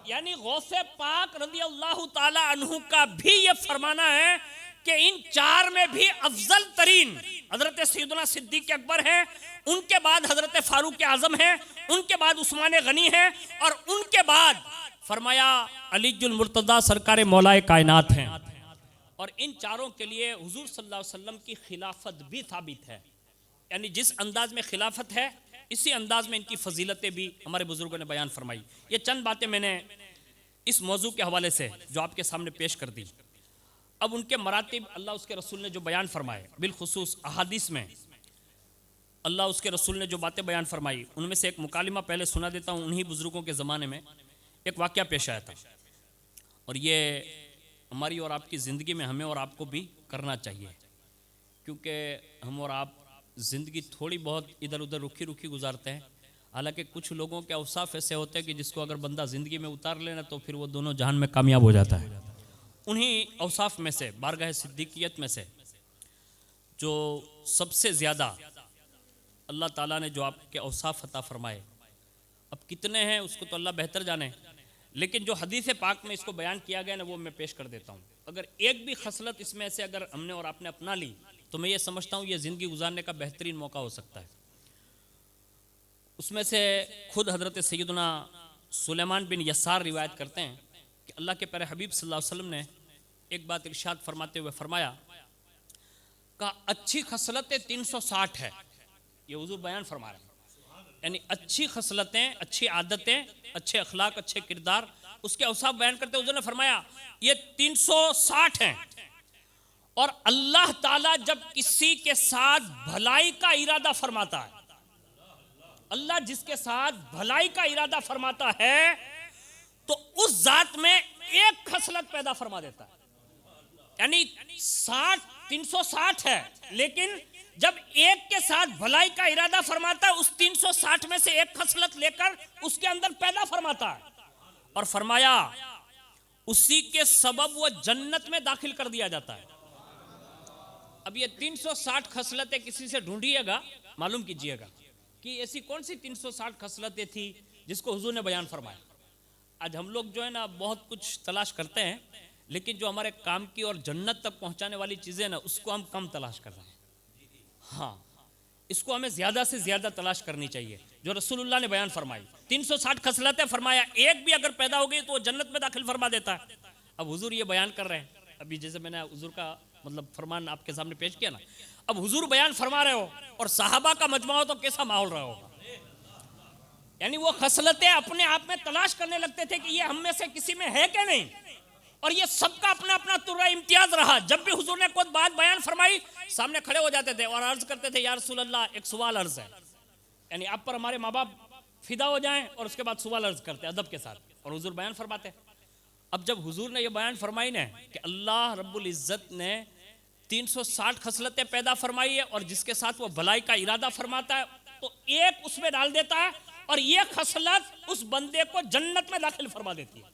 यानी गौसे पाक रज़ी अल्लाह ताला अन्हु का भी ये फरमाना है कि इन 4 में भी अफजल तरीन हजरत सैयदना सिद्दीक अकबर है, उनके बाद हजरत फारूक आजम है, उनके बाद उस्मान गनी है और उनके बाद फरमाया अलीजुल मुर्तज़ा सरकार मौलाए कायनात हैं। और इन चारों के लिए हुजूर सल्लल्लाहु अलैहि वसल्लम की खिलाफत भी साबित है। यानी जिस अंदाज में खिलाफत है इसी अंदाज में इनकी फजीलतें भी हमारे बुजुर्गों ने बयान फरमाई। ये चंद बातें मैंने इस मौजू के हवाले से जो आपके सामने पेश कर दी। अब उनके मरातिब अल्लाह उसके रसूल ने जो बयान फरमाए, बिलखुसूस अहादीस में अल्लाह उसके रसूल ने जो बातें बयान फरमाई, उनमें से एक मुकालिमा पहले सुना देता हूँ। उन्हीं बुजुर्गों के ज़माने में एक वाक़या पेश आया था और ये हमारी और आपकी ज़िंदगी में हमें और आपको भी करना चाहिए, क्योंकि हम और आप ज़िंदगी थोड़ी बहुत इधर उधर रुखी रुखी गुजारते हैं। हालांकि कुछ लोगों के औसाफ ऐसे होते हैं कि जिसको अगर बंदा ज़िंदगी में उतार लेना तो फिर वो दोनों जहान में कामयाब हो जाता है। उन्हीं औसाफ में से, बारगाह सिद्दीकियत में से जो सबसे ज़्यादा अल्लाह ताला ने जो आपके औसाफ अता फरमाए, अब कितने हैं उसको तो अल्लाह बेहतर जाने, लेकिन जो हदीस पाक में इसको बयान किया गया ना वो मैं पेश कर देता हूँ। अगर एक भी खसलत इसमें से अगर हमने और आपने अपना ली तो मैं ये समझता हूँ ये ज़िंदगी गुजारने का बेहतरीन मौका हो सकता है। उसमें से खुद हज़रत सैयदना सुलेमान बिन यसार रिवायत करते हैं कि अल्लाह के प्यारे हबीब सल्लल्लाहु अलैहि वसल्लम ने एक बात इरशाद फरमाते हुए फरमाया का अच्छी खसलतें 360 है। ये हुजूर बयान फरमा रहे हैं, यानी अच्छी खसलतें, अच्छी आदतें, अच्छे अखलाक, अच्छे किरदार, उसके औसाफ बयान करते हुए हुजूर ने फरमाया ये 360 हैं। और अल्लाह ताला जब किसी के साथ भलाई का इरादा फरमाता है, अल्लाह जिसके साथ भलाई का इरादा फरमाता है तो उस जात में एक खसलत पैदा फरमा देता है। यानी 360 है, लेकिन जब एक के साथ भलाई का इरादा फरमाता है उस 360 में से एक खसलत लेकर उसके अंदर पैदा फरमाता है और फरमाया उसी के सबब वो जन्नत में दाखिल कर दिया जाता है। अब ये 360 खसलतें किसी से ढूंढिएगा, मालूम कीजिएगा कि ऐसी कौन सी 360 खसलतें थी जिसको हुजूर ने बयान फरमाया। आज हम लोग जो है ना बहुत कुछ तलाश करते हैं, लेकिन जो हमारे काम की और जन्नत तक पहुंचाने वाली चीज़ें ना, उसको हम कम तलाश कर रहे हैं। हाँ, इसको हमें ज़्यादा से ज़्यादा तलाश करनी चाहिए। जो रसूलुल्लाह ने बयान फरमाई, 360 खसलतें फरमाया, एक भी अगर पैदा हो गई तो वो जन्नत में दाखिल फरमा देता है। अब हुजूर ये बयान कर रहे हैं, अभी जैसे मैंने हुजूर का मतलब फरमान आपके सामने पेश किया ना, अब हुजूर बयान फरमा रहे हो और साहबा का मजमा हो तो कैसा माहौल रहा होगा। यानी वो खसलतें अपने आप में तलाश करने लगते थे कि ये हम में से किसी में है कि नहीं, और ये सबका अपना अपना तुर्रा इम्तियाज रहा। जब भी हुजूर ने कोई बात बयान फरमाई, सामने खड़े हो जाते थे और अर्ज करते थे, या रसूल अल्लाह, एक सवाल अर्ज है, यानी आप पर हमारे माँ बाप फिदा हो जाएं, और उसके बाद सवाल अर्ज करते अदब के साथ, और हुजूर बयान फरमाते। अब जब हुजूर ने ये बयान फरमाई ना कि अल्लाह रब्बुल इज्जत ने 360 खसलतें पैदा फरमाई है और जिसके साथ वो भलाई का इरादा फरमाता है तो एक उसमें डाल देता है, और ये खसलत उस बंदे को जन्नत में दाखिल फरमा देती है।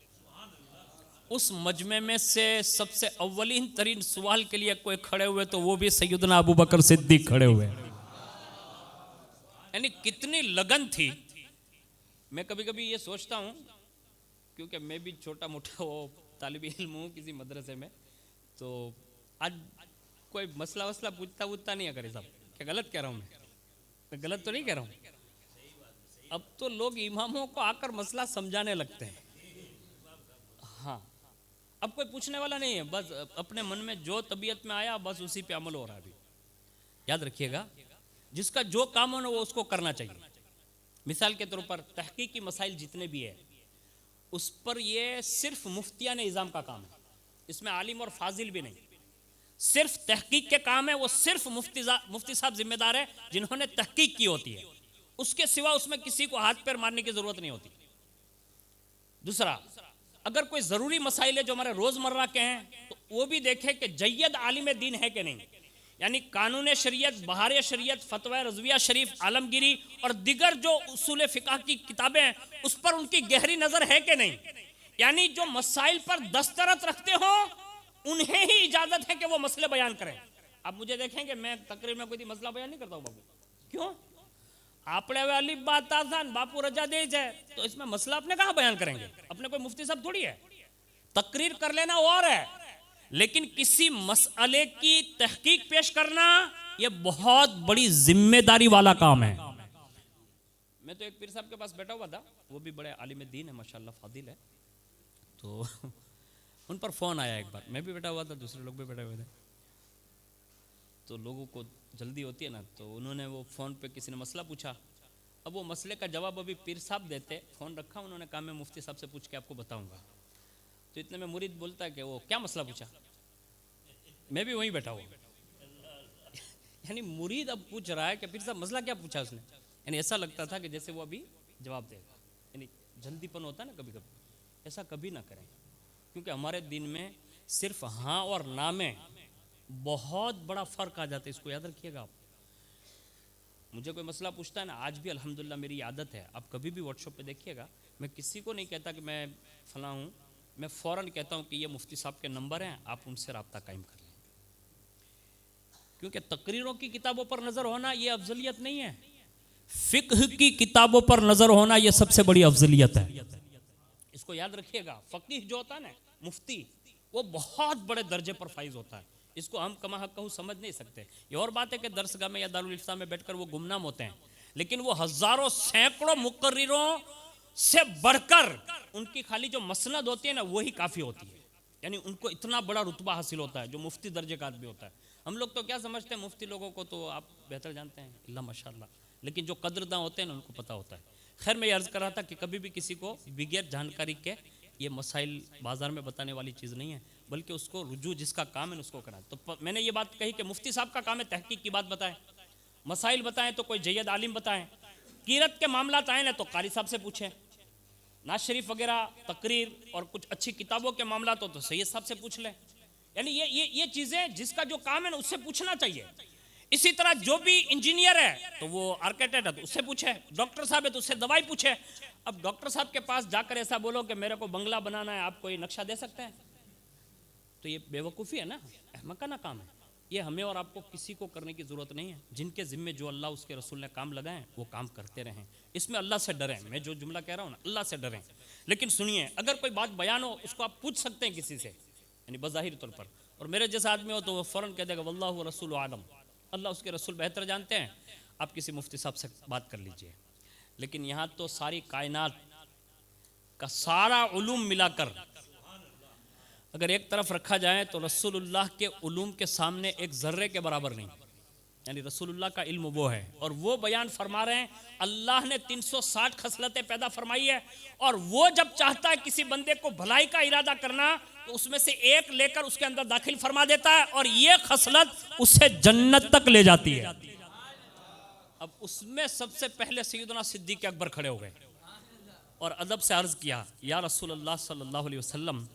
उस मजमे में से सबसे अव्वलीन तरीन सवाल के लिए कोई खड़े हुए तो वो भी सैयदना अबू बकर सिद्दीक खड़े हुए। यानी कितनी लगन थी। मैं कभी कभी ये सोचता हूँ, क्योंकि मैं भी छोटा मोटा वो तालिब इल्म हूँ किसी मदरसे में, तो आज कोई मसला वसला पूछता नहीं है करे साहब, क्या गलत कह रहा हूँ मैं गलत तो नहीं कह रहा हूँ। अब तो लोग इमामों को आकर मसला समझाने लगते हैं। हाँ, अब कोई पूछने वाला नहीं है, बस अपने मन में जो तबीयत में आया बस उसी पे अमल हो रहा है। अभी याद रखिएगा, जिसका जो काम हो ना वो उसको करना चाहिए। मिसाल के तौर पर तहकीकी मसाइल जितने भी है, उस पर ये सिर्फ मुफ्तियाने निज़ाम का काम है, इसमें आलिम और फाजिल भी नहीं, सिर्फ तहकीक के काम है। वो सिर्फ मुफ्ती साहब जिम्मेदार है जिन्होंने तहकीक की होती है, उसके सिवा उसमें किसी को हाथ पैर मारने की जरूरत नहीं होती। दूसरा, अगर कोई ज़रूरी मसाइल है जो हमारे रोज़मर्रा के हैं तो वो भी देखें कि जय्यद आलिम दीन है कि नहीं, यानी कानून शरीयत, बहार शरीयत, फतवा रज़विया शरीफ, आलमगिरी और दिगर जो उसूल फ़िक़ह की किताबें हैं उस पर उनकी गहरी नज़र है कि नहीं। यानी जो मसाइल पर दस्तरत रखते हो उन्हें ही इजाज़त है कि वो मसले बयान करें। आप मुझे देखेंगे मैं तकरीर में कोई मसला बयान नहीं करता हूँ बाबू, क्यों? आपने वाली बात आसान, बापू रजा दे जाए तो इसमें मसला अपने कहाँ बयान करेंगे, अपने कोई मुफ्ती साहब थोड़ी है। तकरीर कर लेना और है, लेकिन किसी मसले की तहकीक पेश करना यह बहुत बड़ी जिम्मेदारी वाला काम है। मैं तो एक पीर साहब के पास बैठा हुआ था, वो भी बड़े आलिम दीन है माशाल्लाह, फादिल है, तो उन पर फ़ोन आया एक बार, मैं भी बैठा हुआ था, दूसरे लोग भी बैठे हुए थे, तो लोगों को जल्दी होती है ना, तो उन्होंने वो फ़ोन पे किसी ने मसला पूछा। अब वो मसले का जवाब अभी पीर साहब देते, फ़ोन रखा, उन्होंने कहा मैं मुफ्ती साहब से पूछ के आपको बताऊंगा। तो इतने में मुरीद बोलता है कि वो क्या मसला पूछा, मैं भी वहीं बैठा हुआ। यानी मुरीद अब पूछ रहा है कि पीर साहब मसला क्या पूछा उसने, यानी ऐसा लगता था कि जैसे वो अभी जवाब देगा। यानी जल्दीपन होता है ना कभी कभी, ऐसा कभी ना करें, क्योंकि हमारे दिन में सिर्फ हाँ और ना में बहुत बड़ा फ़र्क आ जाता है, इसको याद रखिएगा आप। मुझे कोई मसला पूछता है ना, आज भी अल्हम्दुलिल्लाह मेरी आदत है, आप कभी भी व्हाट्सएप पे देखिएगा, मैं किसी को नहीं कहता कि मैं फ़लाँ हूँ, मैं फ़ौरन कहता हूँ कि ये मुफ्ती साहब के नंबर हैं, आप उनसे रब्ता कायम कर लें। क्योंकि तकरीरों की किताबों पर नज़र होना ये अफजलियत नहीं है, फ़िक़्ह की किताबों पर नज़र होना ये सबसे बड़ी अफजलियत है। इसको याद रखिएगा। फ़क़ीह जो होता है ना, मुफ्ती, वो बहुत बड़े दर्जे पर फाइज होता है, इसको हम कमा हक कहूँ समझ नहीं सकते। ये और बात है कि दरसगाह में या दारुल इफ्ता में बैठकर वो गुमनाम होते हैं, लेकिन वो हज़ारों सैकड़ों मुकर्रिरों से बढ़कर उनकी खाली जो मसनद होती है ना वही काफ़ी होती है। यानी उनको इतना बड़ा रुतबा हासिल होता है जो मुफ्ती दर्जे का आदमी होता है। हम लोग तो क्या समझते हैं मुफ्ती लोगों को, तो आप बेहतर जानते हैं, अल्लाह माशाल्लाह, लेकिन जो कदरदां होते हैं ना उनको पता होता है। खैर मैं ये अर्ज़ कर रहा था कि कभी भी किसी को बगैर जानकारी के ये मसाइल बाज़ार में बताने वाली चीज़ नहीं है, बल्कि उसको रुजू जिसका काम है उसको कराए। तो मैंने ये बात कही कि मुफ्ती साहब का काम है तहकीक की बात बताएं, मसाइल बताएं तो कोई जय्यद आलिम बताएं, कीरत के मामला आए ना तो कारी साहब से पूछें, नाज शरीफ वगैरह तकरीर और कुछ अच्छी किताबों के मामला तो सैयद साहब से पूछ लें। यानी ये चीज़ें जिसका जो काम है ना उससे पूछना चाहिए। इसी तरह जो भी इंजीनियर है तो वो आर्किटेक्ट है तो उससे पूछे, डॉक्टर साहब है तो उससे दवाई पूछे। अब डॉक्टर साहब के पास जाकर ऐसा बोलो कि मेरे को बंगला बनाना है, आप कोई नक्शा दे सकते हैं, तो ये बेवकूफ़ी है ना, अहमकाना काम है। ये हमें और आपको किसी को करने की ज़रूरत नहीं है। जिनके ज़िम्मे जो अल्लाह उसके रसूल ने काम लगाए वो काम करते रहें, इसमें अल्लाह से डरें। मैं जो जुमला कह रहा हूँ ना, अल्लाह से डरें। लेकिन सुनिए, अगर कोई बात बयान हो उसको आप पूछ सकते हैं किसी से, यानी बज़ाहिर तौर पर, और मेरे जैसा आदमी हो तो वो फ़ौरन कह देगा वल्लाहु व रसूलु आलम, अल्लाह उसके रसूल बेहतर जानते हैं, आप किसी मुफ्ती साहब से बात कर लीजिए। लेकिन यहाँ तो सारी कायनात का सारा उलूम मिलाकर अगर एक तरफ रखा जाए तो रसूलुल्लाह के उलूम के सामने एक ज़र्रे के बराबर नहीं। यानी रसूलुल्लाह का इल्म वो है, और वो बयान फरमा रहे हैं अल्लाह ने 360 खसलतें पैदा फरमाई है, और वो जब चाहता है किसी बंदे को भलाई का इरादा करना तो उसमें से एक लेकर उसके अंदर दाखिल फरमा देता है, और ये खसलत उसे जन्नत तक ले जाती है। अब उसमें सबसे पहले सैयदना सिद्दीक़ अकबर खड़े हो गए और अदब से अर्ज़ किया, या रसूलुल्लाह सल्लल्लाहु अलैहि वसल्लम,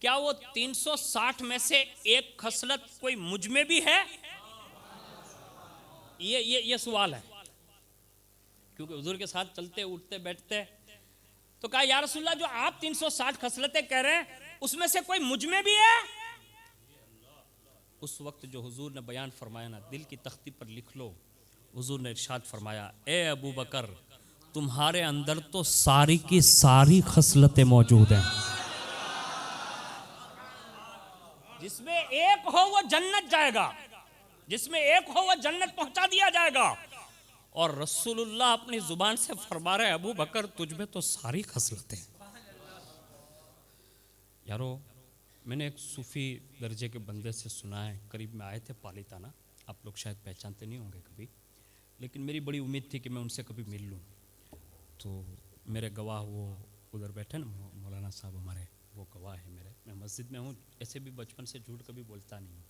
क्या वो 360 में से एक खसलत कोई मुझ में भी है? ये सवाल है, क्योंकि हुजूर के साथ चलते उठते बैठते। तो कहा या रसूलल्लाह, जो आप 360 खसलतें कह रहे हैं उसमें से कोई मुझ में भी है? उस वक्त जो हुजूर ने बयान फरमाया ना, दिल की तख्ती पर लिख लो, हुजूर ने इरशाद फरमाया, ए अबू बकर, तुम्हारे अंदर तो सारी की सारी खसलतें मौजूद हैं, जिसमें एक हो वो जन्नत जाएगा, जिसमें एक हो वो जन्नत पहुंचा दिया जाएगा। और रसूलुल्लाह अपनी जुबान से फरमा रहे, अबू बकर तुझ में तो सारी खसलतें। यारो, मैंने एक सूफी दर्जे के बंदे से सुना है, करीब में आए थे पालीताना, आप लोग शायद पहचानते नहीं होंगे कभी, लेकिन मेरी बड़ी उम्मीद थी कि मैं उनसे कभी मिल लूँ। तो मेरे गवाह वो उधर बैठे ना, मौलाना साहब हमारे, वो गवाह है मेरे। मैं मस्जिद में हूँ, ऐसे भी बचपन से झूठ कभी बोलता नहीं हूँ,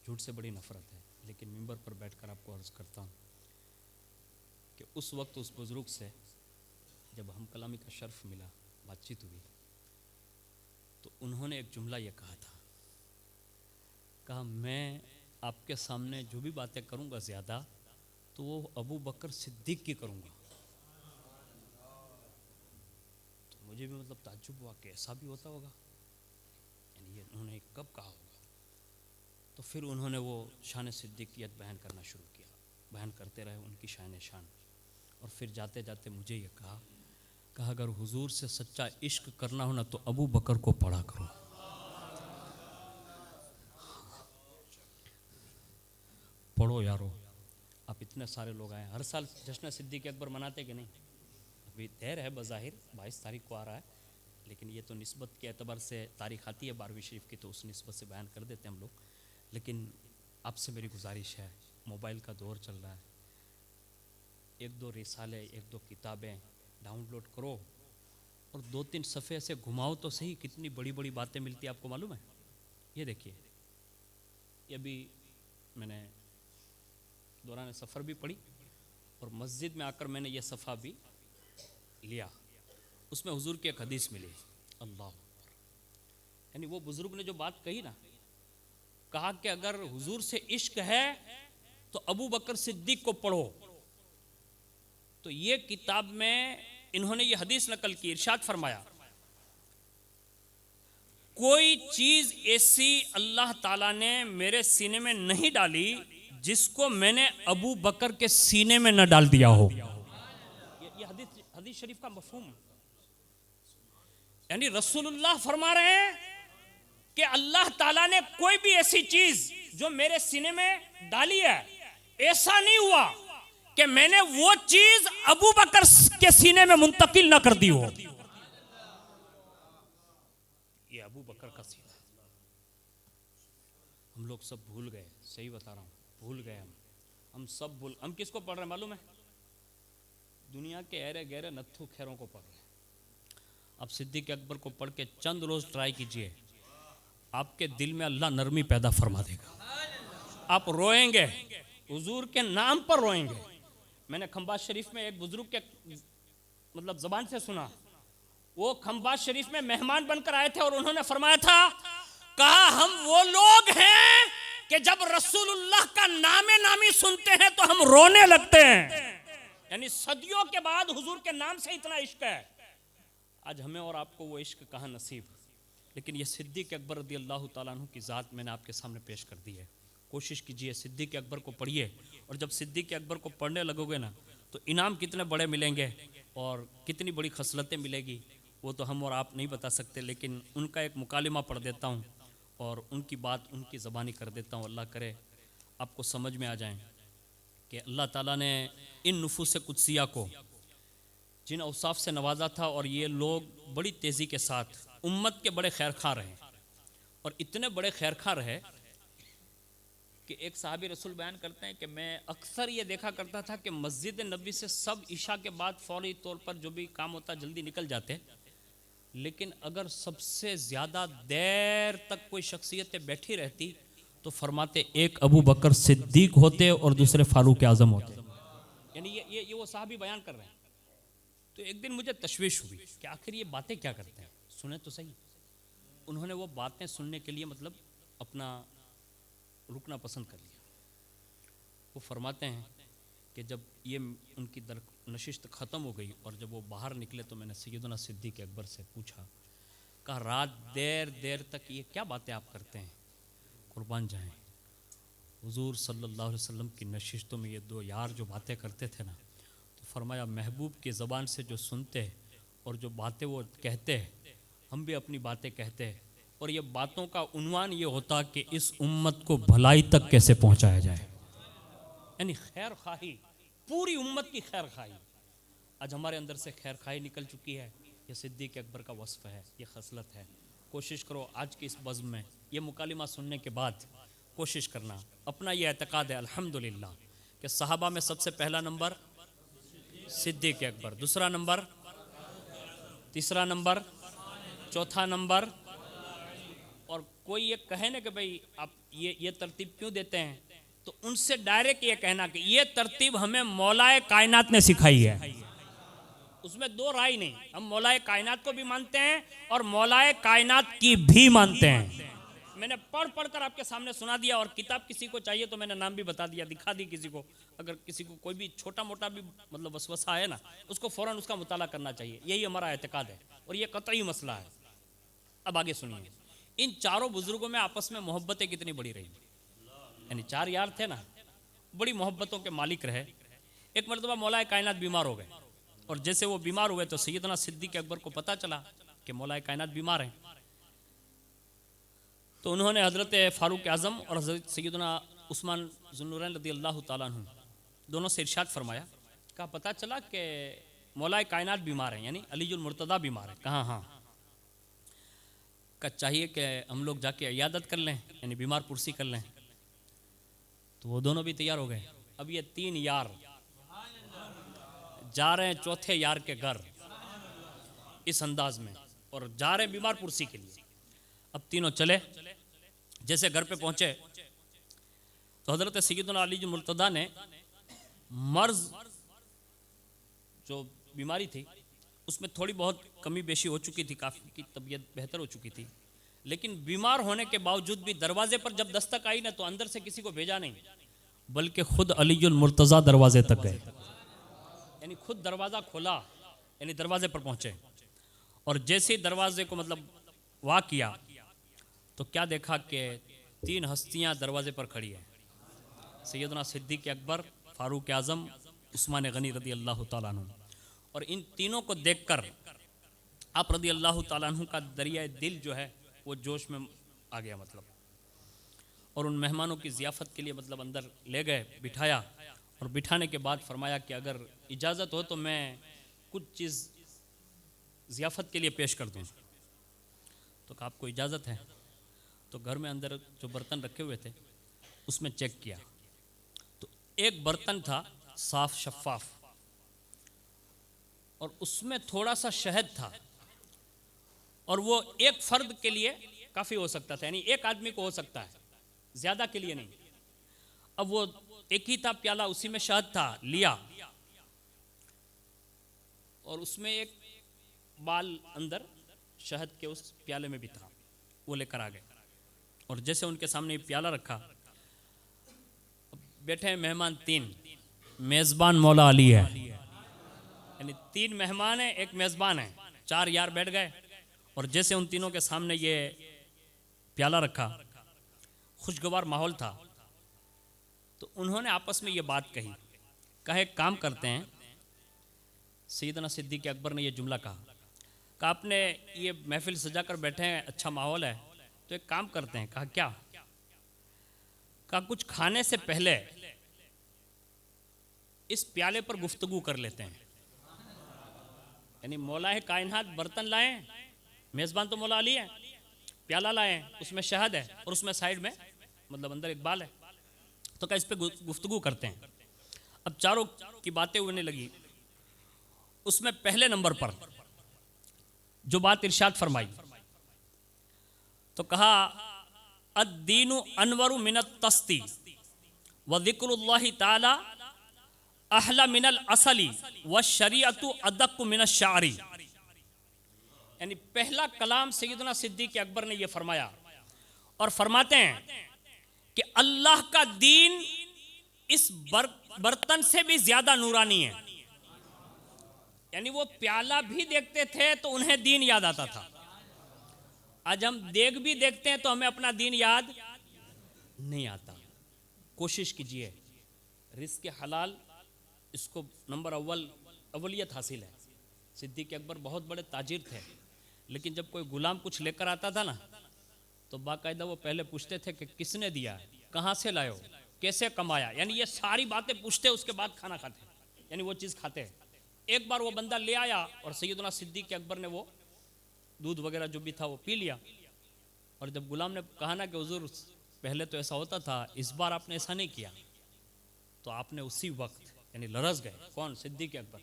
झूठ से बड़ी नफ़रत है, लेकिन मिंबर पर बैठकर आपको अर्ज़ करता हूँ कि उस वक्त उस बुज़ुर्ग से जब हम कलामी का शर्फ मिला, बातचीत हुई, तो उन्होंने एक जुमला ये कहा था, कहा मैं आपके सामने जो भी बातें करूँगा ज़्यादा तो वो अबू बकर सिद्दीक़ की करूँगा। तो मुझे भी मतलब ताज्जुब हुआ कि ऐसा भी होता होगा, यानी ये उन्होंने कब कहा होगा। तो फिर उन्होंने वो शान सिद्दीक़ियत बयान करना शुरू किया, बयान करते रहे उनकी शान शान, और फिर जाते जाते मुझे ये कहा अगर हुजूर से सच्चा इश्क करना हो ना तो अबू बकर को पढ़ा करो। पढ़ो यारो, आप इतने सारे लोग आए, हर साल जश्न सिद्दीक़ अकबर मनाते कि नहीं? अभी देर है, बज़ाहिर 22 तारीख को आ रहा है, लेकिन ये तो निस्बत के एतबार से तारीख आती है 12वीं शरीफ की, तो उस निस्बत से बयान कर देते हैं हम लोग। लेकिन आपसे मेरी गुजारिश है, मोबाइल का दौर चल रहा है, एक दो रिसाले, एक दो किताबें डाउनलोड करो और 2-3 सफ़े से घुमाओ तो सही, कितनी बड़ी बड़ी बातें मिलती है, आपको मालूम है? ये देखिए, ये भी मैंने दौरान सफ़र भी पढ़ी और मस्जिद में आकर मैंने ये सफ़ा भी लिया, उसमें हुजूर की एक हदीस मिली, अल्लाह, यानी वो बुज़ुर्ग ने जो बात कही ना, कहा कि अगर हुजूर से इश्क है तो अबू बकर सिद्दीक़ को पढ़ो। तो ये किताब में इन्होंने ये हदीस नकल की, इरशाद फरमाया, कोई चीज ऐसी अल्लाह ताला ने मेरे सीने में नहीं डाली जिसको मैंने अबू बकर के सीने में न डाल दिया हो। ये हदीस शरीफ का मफहूम, यानी रसूलुल्लाह फरमा रहे हैं कि अल्लाह ताला ने कोई भी ऐसी चीज जो मेरे सीने में डाली है, ऐसा नहीं हुआ कि मैंने वो चीज अबू बकर के सीने में मुंतकिल ना कर दी हो। ये अबू बकर का सीना, हम लोग सब भूल गए, सही बता रहा हूं, भूल गए हम सब भूल। हम किसको पढ़ रहे हैं मालूम है? दुनिया के ऐरे गहरे नत्थु खैरों को पढ़ रहे हैं। आप सिद्दीक़ अकबर को पढ़ के चंद रोज ट्राई कीजिए, आपके दिल में अल्लाह नरमी पैदा फरमा देगा। आप रोएंगे, हुजूर के नाम पर रोएंगे। मैंने खंबात शरीफ में एक बुजुर्ग के मतलब जबान से सुना, वो खंबात शरीफ में मेहमान बनकर आए थे और उन्होंने फरमाया था, कहा हम वो लोग हैं कि जब रसूलुल्लाह का नामे नामी सुनते हैं तो हम रोने लगते हैं। यानी सदियों के बाद हुजूर के नाम से इतना इश्क है। आज हमें और आपको वो इश्क कहाँ नसीब। लेकिन ये सिद्दीक़ अकबर रज़ी अल्लाह ताला अन्हु की ज़ात मैंने आपके सामने पेश कर दी है। कोशिश कीजिए, सिद्दीक़ अकबर को पढ़िए, और जब सिद्दीक़ अकबर को पढ़ने लगोगे ना तो इनाम कितने बड़े मिलेंगे और कितनी बड़ी खसलतें मिलेगी वो तो हम और आप नहीं बता सकते। लेकिन उनका एक मुकालिमा पढ़ देता हूँ, और उनकी बात उनकी ज़बानी कर देता हूँ। अल्लाह करे आपको समझ में आ जाए कि अल्लाह ताला ने इन नुफूस कुदसिया को जिन औसाफ से नवाजा था, और ये लोग बड़ी तेज़ी के साथ उम्मत के बड़े खैरखा रहे, और इतने बड़े खैरखा रहे कि एक साहबी रसूल बयान करते हैं कि मैं अक्सर ये देखा करता था कि मस्जिद नबी से सब इशा के बाद फौरी तौर पर जो भी काम होता जल्दी निकल जाते, लेकिन अगर सबसे ज़्यादा देर तक कोई शख्सियतें बैठी रहती तो फरमाते एक अबू बकर सिद्दीक होते और दूसरे फारूक आज़म होते। यानी ये वो साहबी बयान कर रहे हैं। तो एक दिन मुझे तशवीश हुई कि आखिर ये बातें क्या करते हैं, सुने तो सही। उन्होंने वो बातें सुनने के लिए मतलब अपना रुकना पसंद कर लिया। वो फरमाते हैं कि जब ये उनकी नशिस्त ख़त्म हो गई और जब वो बाहर निकले तो मैंने सैयदना सिद्दीक़ अकबर से पूछा, कहा रात देर देर तक ये क्या बातें आप करते हैं? कुर्बान जाएं, हुजूर सल्लल्लाहु अलैहि वसल्लम की नशिस्तों में ये दो यार जो बातें करते थे ना, तो फरमाया महबूब की ज़बान से जो सुनते और जो बातें वो कहते हम भी अपनी बातें कहते, और ये बातों का उन्वान ये होता कि इस उम्मत को भलाई तक कैसे पहुंचाया जाए। यानी खैर खाही, पूरी उम्मत की खैर खाही। आज हमारे अंदर से खैर खाही निकल चुकी है। ये सिद्दीक़ अकबर का वस्फ़ है, ये खसलत है। कोशिश करो आज की इस बज़्म में ये मुकालिमा सुनने के बाद कोशिश करना, अपना ये एतक़ाद है अल्हम्दुलिल्लाह कि सहाबा में सबसे पहला नंबर सिद्दीक़ अकबर, दूसरा नंबर, तीसरा नंबर, चौथा नंबर। और कोई ये कहे ना कि भाई आप ये तरतीब क्यों देते हैं, तो उनसे डायरेक्ट ये कहना कि ये तरतीब हमें मौलाए कायनात ने सिखाई है। उसमें दो राय नहीं, हम मौलाए कायनात को भी मानते हैं और मौलाए कायनात की भी मानते हैं। मैंने पढ़ कर आपके सामने सुना दिया, और किताब किसी को चाहिए तो मैंने नाम भी बता दिया, दिखा दी किसी को। अगर किसी को कोई भी छोटा मोटा भी मतलब वसवसा है ना, उसको फ़ौरन उसका मुताला करना चाहिए। यही हमारा एतकाद है और ये कतई मसला है। अब आगे सुनिए, इन चारों बुजुर्गों में आपस में मोहब्बतें कितनी बड़ी रही। यानी चार यार थे ना, बड़ी मोहब्बतों के मालिक रहे। एक मरतबा मौलाए कायनात बीमार हो गए, और जैसे वो बीमार हुए तो सैयदना सिद्दीक़ अकबर को पता चला कि मौलाए कायनात बीमार हैं। तो उन्होंने हज़रत फ़ारूक आज़म और हज़रत सैयदना उस्मान ज़ुन्नूरैन रज़ियल्लाहु ताला अन्हु दोनों से इरशाद फरमाया, कहा पता चला कि मौलाए कायनात बीमार हैं, यानी अलीजुल मुर्तज़ा बीमार है। कहाँ? हाँ। का चाहिए कि हम लोग जाके इयादत कर लें, यानी बीमार पुरसी कर लें। तो वो दोनों भी तैयार हो गए। अब ये तीन यार जा रहे हैं चौथे यार के घर इस अंदाज में, और जा रहे हैं बीमार पुरसी के लिए। अब तीनों चले, जैसे घर पे पहुंचे तो हज़रत सैयदना अली मुर्तज़ा ने मर्ज जो बीमारी थी उसमें थोड़ी बहुत कमी बेशी हो चुकी थी, काफ़ी की तबीयत बेहतर हो चुकी थी, लेकिन बीमार होने के बावजूद भी दरवाजे पर जब दस्तक आई ना, तो अंदर से किसी को भेजा नहीं, बल्कि खुद अलीजुल मुर्तज़ा दरवाजे तक गए। यानी खुद दरवाज़ा खोला, यानी दरवाजे पर पहुंचे, और जैसे ही दरवाजे को मतलब वाह किया तो क्या देखा कि तीन हस्तियां दरवाजे पर खड़ी है, सैयदना सिद्दीक़ अकबर, फ़ारूक आज़म, उस्मान गनी रज़ी अल्लाह ताला अन्हु। और इन तीनों को देखकर आप रज़ी अल्लाह ताला अन्हु का दरिया दिल जो है वो जोश में आ गया मतलब, और उन मेहमानों की ज़ियाफ़त के लिए मतलब अंदर ले गए, बिठाया, और बिठाने के बाद फरमाया कि अगर इजाज़त हो तो मैं कुछ चीज़ ज़ियाफ़त के लिए पेश कर दूँ। तो कहा आपको इजाज़त है। तो घर में अंदर जो बर्तन रखे हुए थे उसमें चेक किया, तो एक बर्तन था साफ शफाफ, और उसमें थोड़ा सा शहद था, और वो एक फ़र्द के लिए काफ़ी हो सकता था, यानी एक आदमी को हो सकता है, ज़्यादा के लिए नहीं। अब वो एक ही था प्याला, उसी में शहद था, लिया, और उसमें एक बाल अंदर शहद के उस प्याले में भी था, वो लेकर आ गए, और जैसे उनके सामने प्याला रखा, बैठे हैं मेहमान तीन, मेज़बान मौला अली है, यानी तीन मेहमान हैं, एक मेज़बान है, चार यार बैठ गए, और जैसे उन तीनों के सामने ये प्याला रखा, खुशगवार माहौल था, तो उन्होंने आपस में ये बात कही, कहा एक काम करते हैं। सैयदना सिद्दीक़ अकबर ने ये जुमला कहा, आपने ये महफिल सजा कर बैठे हैं, अच्छा माहौल है, तो एक काम करते हैं। कहा क्या? कहा कुछ खाने से पहले इस प्याले पर गुफ्तगू कर लेते हैं। यानी मौला है कायनात बर्तन लाए, मेज़बान तो मौला अली है, प्याला लाए, उसमें शहद है और उसमें साइड में मतलब अंदर इकबाल है। तो क्या इस पे गुफ्तगू करते हैं। अब चारों की बातें होने लगी। उसमें पहले नंबर पर जो बात इरशाद फरमाई तो कहा अद्दीनु अनवरु मिनत तस्ती व ज़िक्रुल्लाहि ताला अहला मिनल असली व शरीअतु अदक्कु मिनश शारी। यानी पहला कलाम सैयदना सिद्दीक़ अकबर ने यह फरमाया और फरमाते हैं कि अल्लाह का दीन इस बर्तन से भी ज्यादा नूरानी है। यानी वो प्याला भी देखते थे तो उन्हें दीन याद आता था। आज हम देग भी देखते हैं तो हमें अपना दीन याद नहीं आता। कोशिश कीजिए, रिज़्क़ हलाल इसको नंबर अव्वलियत हासिल है। सिद्दीक़ अकबर बहुत बड़े ताजिर थे, लेकिन जब कोई गुलाम कुछ लेकर आता था ना तो बाकायदा वो पहले पूछते थे कि किसने दिया, कहाँ से लायो, कैसे कमाया। यानी ये सारी बातें पूछते, उसके बाद खाना खाते, यानी वो चीज़ खाते। एक बार वो बंदा ले आया और सैयदना सिद्दीक़ अकबर ने वो दूध वगैरह जो भी था वो पी लिया। और जब गुलाम ने कहा ना कि हुजूर पहले तो ऐसा होता था, इस बार आपने ऐसा नहीं किया, तो आपने उसी वक्त यानी लरस गए। कौन? सिद्दीक़ अकबर।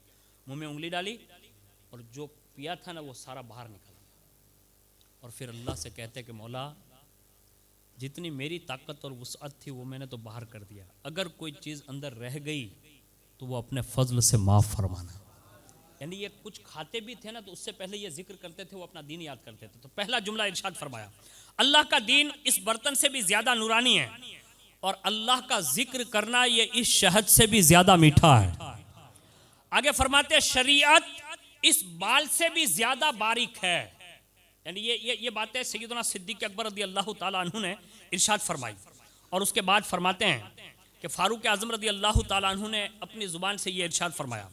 मुंह में उंगली डाली और जो पिया था ना वो सारा बाहर निकल गया। और फिर अल्लाह से कहते कि मौला जितनी मेरी ताकत और वुसअत थी वो मैंने तो बाहर कर दिया, अगर कोई चीज़ अंदर रह गई तो वो अपने फजल से माफ़ फरमाना। यानी ये कुछ खाते भी थे ना तो उससे पहले ये जिक्र करते थे, वो अपना दीन याद करते थे। तो पहला जुमला इरशाद फरमाया अल्लाह का दीन इस बर्तन से भी ज्यादा नूरानी है और अल्लाह का जिक्र करना ये इस शहद से भी ज्यादा मीठा है। आगे फरमाते शरीयत इस बाल से भी ज्यादा बारीक है। यानी ये बातें सैयदना सिद्दीक़ अकबर रज़ी अल्लाह ताला अन्हु ने इरशाद फरमाई। और उसके बाद फरमाते हैं कि फारूक आज़म रज़ी अल्लाह ताला अन्हु ने अपनी ज़ुबान से ये इरशाद फरमाया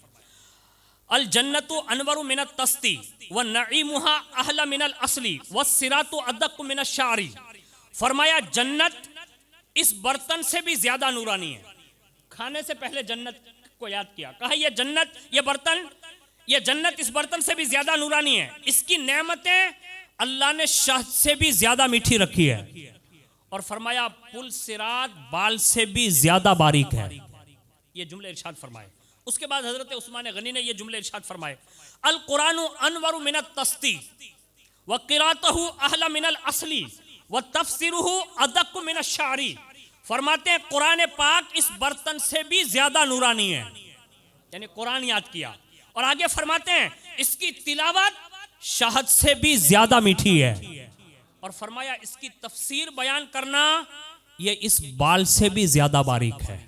अल जन्नतु अनवरु मिनत तस्ती व नईमुहा अहला मिनल असली व सिरातु अदक्कु मिनश शारी। फरमाया जन्नत इस बर्तन से भी ज्यादा नूरानी है। खाने से पहले जन्नत को याद किया। कहा ये जन्नत, ये जन्नत इस बर्तन से भी ज्यादा नूरानी है। इसकी नेमतें अल्लाह ने शहद से भी ज्यादा मीठी रखी है। और फरमाया पुल सिरात बाल से भी ज्यादा बारीक है। ये जुमले इरशाद फरमाए। उसके बाद हजरत उस्मान गनी ने ये जुमले इरशाद फरमाए अल कुरानु अनवरु मिनत तस्ती व क़िराअतहु अहला मिनल असली व तफसीरुहु अदक्कु मिनश शारी। फरमाते हैं कुरान पाक इस बर्तन से भी ज्यादा नूरानी है। यानी कुरान याद किया। और आगे फरमाते हैं इसकी तिलावत शहद से भी ज्यादा मीठी है। और फरमाया इसकी तफसीर बयान करना ये इस बाल से भी ज्यादा बारीक है।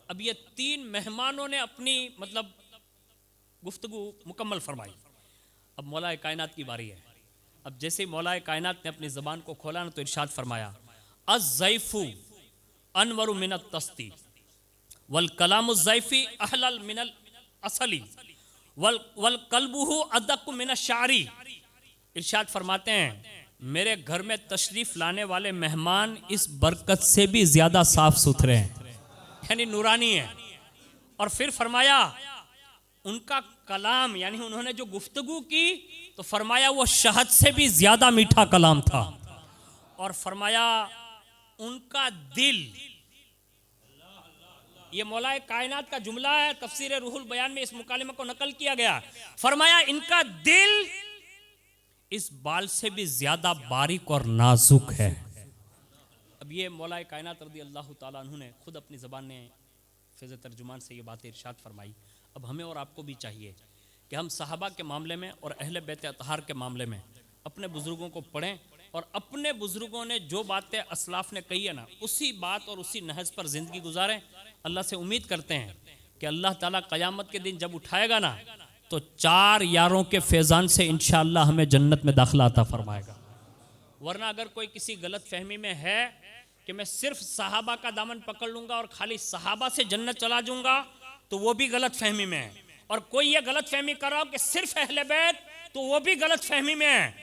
अब ये तीन मेहमानों ने अपनी मतलब गुफ्तगू मुकम्मल फरमाई। अब मौला कायनात की बारी है। अब जैसे मौला कायनात ने अपनी ज़बान को खोला ना तो इरशाद फरमाया अज़्ज़ैफ़ु अनवरु मिनत तस्ती वल कलामु ज़ैफ़ी अहलल मिनल असली वल कल्बुहु अदक्कु मिनश शारी। इरशाद फरमाते हैं मेरे घर में तशरीफ़ लाने वाले मेहमान इस बरकत से भी ज़्यादा साफ सुथरे हैं, यानी नूरानी है। और फिर फरमाया उनका कलाम यानी उन्होंने जो गुफ्तगू की तो फरमाया वो शहद से भी ज्यादा मीठा कलाम था। और फरमाया उनका दिल, ये मौला कायनात का जुमला है, तफसीर रूहुल बयान में इस मुकालिमे को नकल किया गया। फरमाया इनका दिल इस बाल से भी ज्यादा बारीक और नाजुक है। अब ये मौला कायनात रज़ी अल्लाह ताला अन्हु ने खुद अपनी ज़बान ने फ़ैज़ तर्जुमान से ये बातें इरशाद फरमाई। अब हमें और आपको भी चाहिए कि हम सहाबा के मामले में और अहले बैत अतहार के मामले में अपने बुज़ुर्गों को पढ़ें और अपने बुज़ुर्गों ने जो बातें असलाफ़ ने कही है ना उसी बात और उसी नहज पर ज़िंदगी गुजारें। अल्लाह से उम्मीद करते हैं कि अल्लाह ताला क़यामत के दिन जब उठाएगा ना तो 4 यारों के फैज़ान से इंशाअल्लाह हमें जन्नत में दाखिला अता फरमाएगा। वरना अगर कोई किसी गलत फहमी में है कि मैं सिर्फ सहाबा का दामन पकड़ लूंगा और खाली सहाबा से जन्नत चला जाऊंगा तो वो भी गलत फहमी में है। और कोई ये गलत फहमी कर रहा हो कि सिर्फ अहले बैत तो वो भी गलत फहमी में है।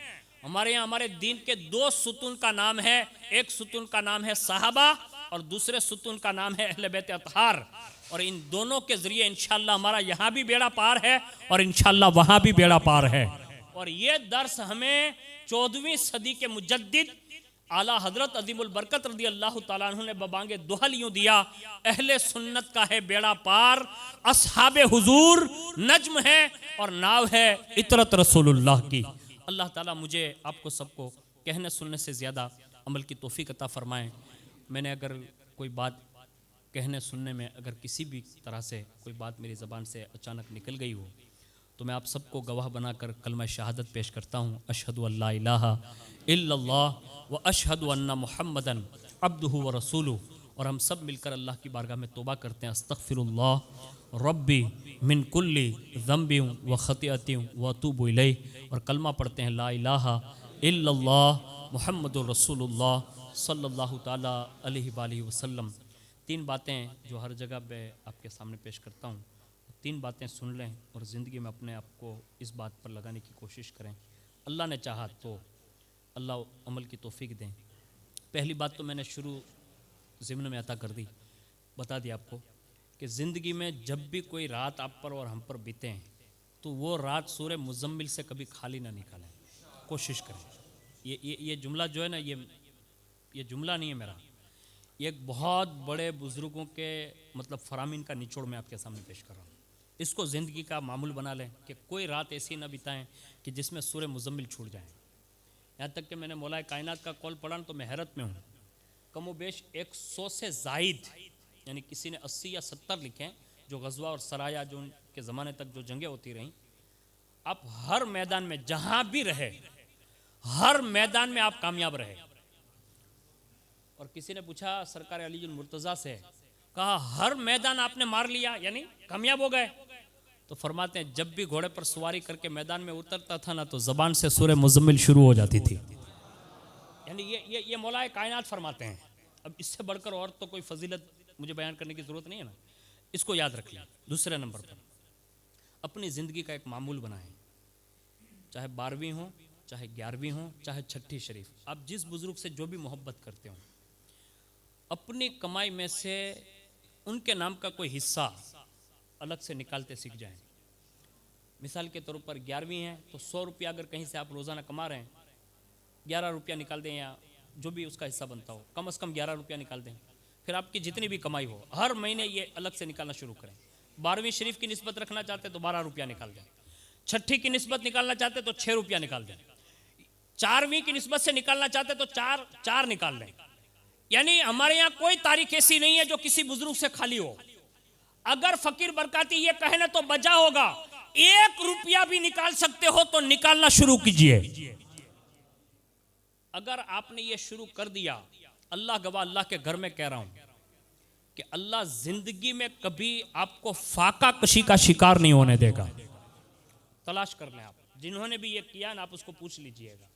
हमारे यहाँ हमारे दीन के दो सुतून का नाम है, एक सुतून का नाम है साहबा और दूसरे सुतून का नाम है अहले बैत अतहार। और इन दोनों के जरिए इंशाल्लाह हमारा यहाँ भी बेड़ा पार है और इंशाल्लाह वहाँ भी बेड़ा पार है। और ये दर्स हमें 14वीं सदी के मुजद्दिद आला हजरत अजीमुल बरकत रदी अल्लाह ताला अन्हु ने बबांगे दुहल यूं दिया, अहले सुन्नत का है बेड़ा पार, असहाबे हुजूर नज्म है और नाव है इतरत रसूलुल्लाह की। अल्लाह ताला मुझे आपको सबको कहने सुनने से ज़्यादा अमल की तौफीक अता फरमाएं। मैंने अगर कोई बात कहने सुनने में अगर किसी भी तरह से कोई बात मेरी ज़बान से अचानक निकल गई हो तो मैं आप सबको गवाह बनाकर कलमा शहादत पेश करता हूँ, अशहदु अल्ला इलाहा इल्लल्लाह व अशहदु अन्ना मुहम्मदन अब्दुहु व रसूलुहु। और हम सब मिलकर अल्लाह की बारगाह में तौबा करते हैं, अस्तगफिरुल्लाह रब्बी मिन कुल्ली ज़म्बि व खतिअतिन व अतूबु इलैह। और कलमा पढ़ते हैं ला इलाहा इल्लल्लाह मुहम्मदुर रसूलुल्लाह सल्लल्लाहु ताला अलैहि वसल्लम। 3 बातें जो हर जगह पे आपके सामने पेश करता हूँ, 3 बातें सुन लें और ज़िंदगी में अपने आप को इस बात पर लगाने की कोशिश करें। अल्लाह ने चाहा तो अल्लाह अमल की तौफीक दें। पहली बात तो मैंने शुरू ज़िम्न में अता कर दी, बता दिया आपको कि ज़िंदगी में जब भी कोई रात आप पर और हम पर बीते हैं तो वो रात सूरह मुज़म्मिल से कभी खाली ना निकालें, कोशिश करें। ये जुमला जो है ना, ये जुमला नहीं है मेरा, ये एक बहुत बड़े बुज़ुर्गों के मतलब फरामीन का निचोड़ मैं आपके सामने पेश कर रहा हूँ। इसको ज़िंदगी का मामूल बना लें कि कोई रात ऐसी ना बिताएं कि जिसमें सूरह मुज़म्मिल छूट जाए। यहाँ तक कि मैंने मौलाए कायनात का कौल पढ़ा तो मैं हैरत में हूँ, कमोबेश 100 से ज़ायद, यानी किसी ने 80 या 70 लिखे हैं, जो गज़वा और सराया जो उनके ज़माने तक जो जंगें होती रहीं, आप हर मैदान में जहाँ भी रहे, हर मैदान में आप कामयाब रहे। और किसी ने पूछा सरकार अली मुर्तज़ा से, कहा हर मैदान आपने मार लिया यानी कामयाब हो गए? तो फरमाते हैं जब भी घोड़े पर सवारी करके मैदान में उतरता था ना तो ज़बान से सूरह मुज़म्मिल शुरू हो जाती थी। यानी ये मौलाए कायनात फरमाते हैं। अब इससे बढ़कर और तो कोई फजीलत मुझे बयान करने की ज़रूरत नहीं है ना, इसको याद रख लें। दूसरे नंबर पर अपनी ज़िंदगी का एक मामूल बनाएं, चाहे 12वीं हो, चाहे 11वीं हो, चाहे छठी शरीफ, आप जिस बुज़ुर्ग से जो भी मोहब्बत करते हो, अपनी कमाई में से उनके नाम का कोई हिस्सा अलग से निकालते सीख जाएं। मिसाल के तौर पर 11वीं है तो 100 रुपया अगर कहीं से आप रोज़ाना कमा रहे हैं, 11 रुपया निकाल दें या जो भी उसका हिस्सा बनता हो, कम से कम 11 रुपया निकाल दें। फिर आपकी जितनी भी कमाई हो हर महीने ये अलग से निकालना शुरू करें। 12वीं शरीफ की निस्बत रखना चाहते तो 12 रुपया निकाल दें, छठी की निस्बत निकालना चाहते तो 6 रुपया निकाल दें, 4वीं की निस्बत से निकालना चाहते तो 4 निकाल लें। यानी हमारे यहाँ कोई तारीख ऐसी नहीं है जो किसी बुजुर्ग से खाली हो। अगर फकीर बरकाती ये कहने तो बजा होगा, 1 रुपया भी निकाल सकते हो तो निकालना शुरू कीजिए। अगर आपने ये शुरू कर दिया, अल्लाह गवाह, अल्लाह के घर में कह रहा हूं कि अल्लाह जिंदगी में कभी आपको फाका कशी का शिकार नहीं होने देगा। तलाश कर लें, आप जिन्होंने भी ये किया ना, आप उसको पूछ लीजिएगा।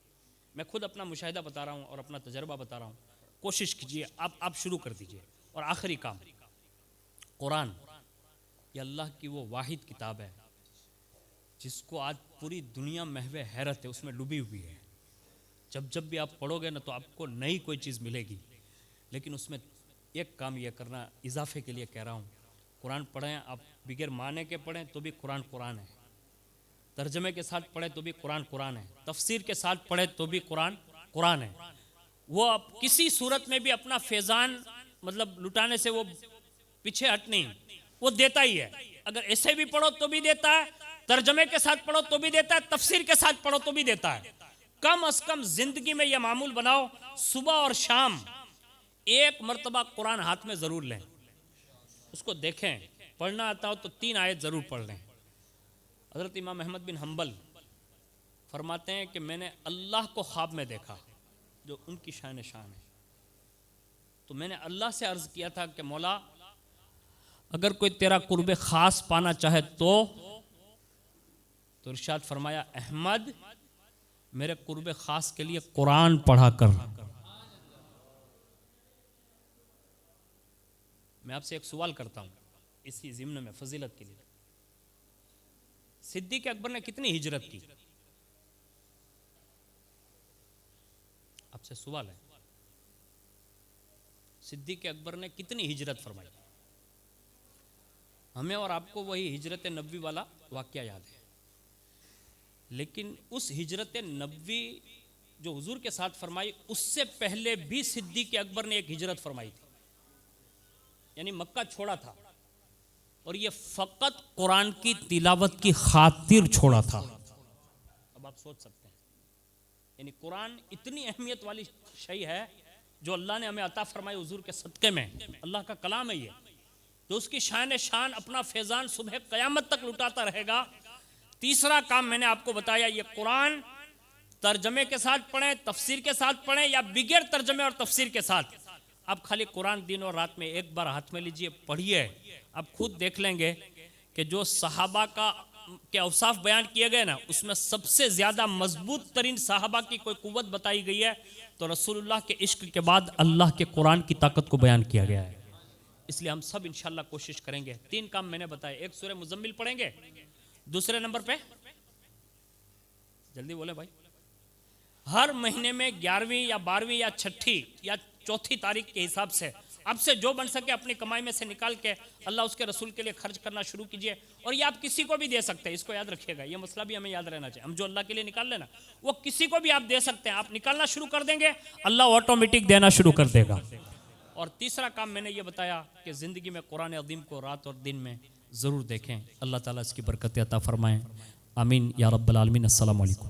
मैं खुद अपना मुशाहिदा बता रहा हूँ और अपना तजर्बा बता रहा हूँ। कोशिश कीजिए, आप शुरू कर दीजिए। और आखिरी काम, कुरान, ये अल्लाह की वो वाहिद किताब है जिसको आज पूरी दुनिया महवे हैरत है, उसमें डूबी हुई है। जब भी आप पढ़ोगे ना तो आपको नई कोई चीज़ मिलेगी। लेकिन उसमें एक काम यह करना, इजाफे के लिए कह रहा हूँ, कुरान पढ़ें, आप बगैर माने के पढ़ें तो भी कुरान कुरान है, तर्जमे के साथ पढ़ें तो भी कुरान कुरान है, तफसीर के साथ पढ़ें तो भी कुरान कुरान है। वो आप किसी सूरत में भी अपना फैज़ान मतलब लुटाने से वो पीछे हट नहीं, वो देता ही है। अगर ऐसे भी पढ़ो तो भी देता है, तर्जमे के साथ पढ़ो तो भी देता है, तफसीर के साथ पढ़ो तो भी देता है। कम अज कम जिंदगी में यह मामूल बनाओ, सुबह और शाम 1 मरतबा कुरान हाथ में ज़रूर लें, उसको देखें। पढ़ना आता हो तो 3 आयत ज़रूर पढ़ लें। हज़रत इमाम अहमद बिन हम्बल फरमाते हैं कि मैंने अल्लाह को ख्वाब में देखा, जो उनकी शान है। तो मैंने अल्लाह से अर्ज़ किया था कि मौला, अगर कोई तेरा कुर्बे ख़ास पाना चाहे तो इरशाद फरमाया, अहमद मेरे कुर्बे ख़ास के लिए कुरान पढ़ा कर। मैं आपसे एक सवाल करता हूँ इसी ज़िम्न में फजीलत के लिए, सिद्दीक़ अकबर ने कितनी हिजरत की? आपसे सवाल है, सिद्दीक़ अकबर ने कितनी हिजरत फरमाई? हमें और आपको वही हिजरत नबवी वाला वाक़या याद है, लेकिन उस हिजरत नबवी जो हुजूर के साथ फरमाई, उससे पहले भी सिद्दीक़ अकबर ने एक हिजरत फरमाई थी, यानी मक्का छोड़ा था, और ये फ़कत कुरान की तिलावत की खातिर छोड़ा था। अब आप सोच सकते हैं, यानी कुरान इतनी अहमियत वाली शय है जो अल्लाह ने हमें अता फरमाई हुजूर के सदक़े में। अल्लाह का कलाम है ये, तो उसकी शान शान अपना फैज़ान सुबह क़यामत तक लुटाता रहेगा। तीसरा काम मैंने आपको बताया, ये कुरान तर्जमे के साथ पढ़ें, तफसीर के साथ पढ़ें या बिगैर तर्जमे और तफसीर के साथ। आप खाली कुरान दिन और रात में एक बार हाथ में लीजिए, पढ़िए, आप खुद देख लेंगे कि जो सहाबा के औसाफ बयान किए गए ना, उसमें सबसे ज़्यादा मजबूत तरीन सहाबा की कोई कुव्वत बताई गई है तो रसूलुल्लाह के इश्क के बाद अल्लाह के कुरान की ताकत को बयान किया गया है। इसलिए हम सब इंशाल्लाह कोशिश करेंगे। 3 काम मैंने बताए, एक सूरह मुज़म्मिल पढ़ेंगे, दूसरे नंबर पे जल्दी बोले भाई, हर महीने में 11वीं या 12वीं या 6ठी या 4थी तारीख के हिसाब से आपसे जो बन सके अपनी कमाई में से निकाल के अल्लाह उसके रसूल के लिए खर्च करना शुरू कीजिए। और ये आप किसी को भी दे सकते हैं, इसको याद रखिएगा, ये मसला भी हमें याद रहना चाहिए। हम जो अल्लाह के लिए निकाल लेना, वो किसी को भी आप दे सकते हैं। आप निकालना शुरू कर देंगे, अल्लाह ऑटोमेटिक देना शुरू कर देगा। और तीसरा काम मैंने ये बताया कि ज़िंदगी में कुरान अज़ीम को रात और दिन में ज़रूर देखें। अल्लाह ताला इसकी बरकत अता फरमाएँ। आमीन या रब्बल आलमीन। अस्सलामु अलैकुम।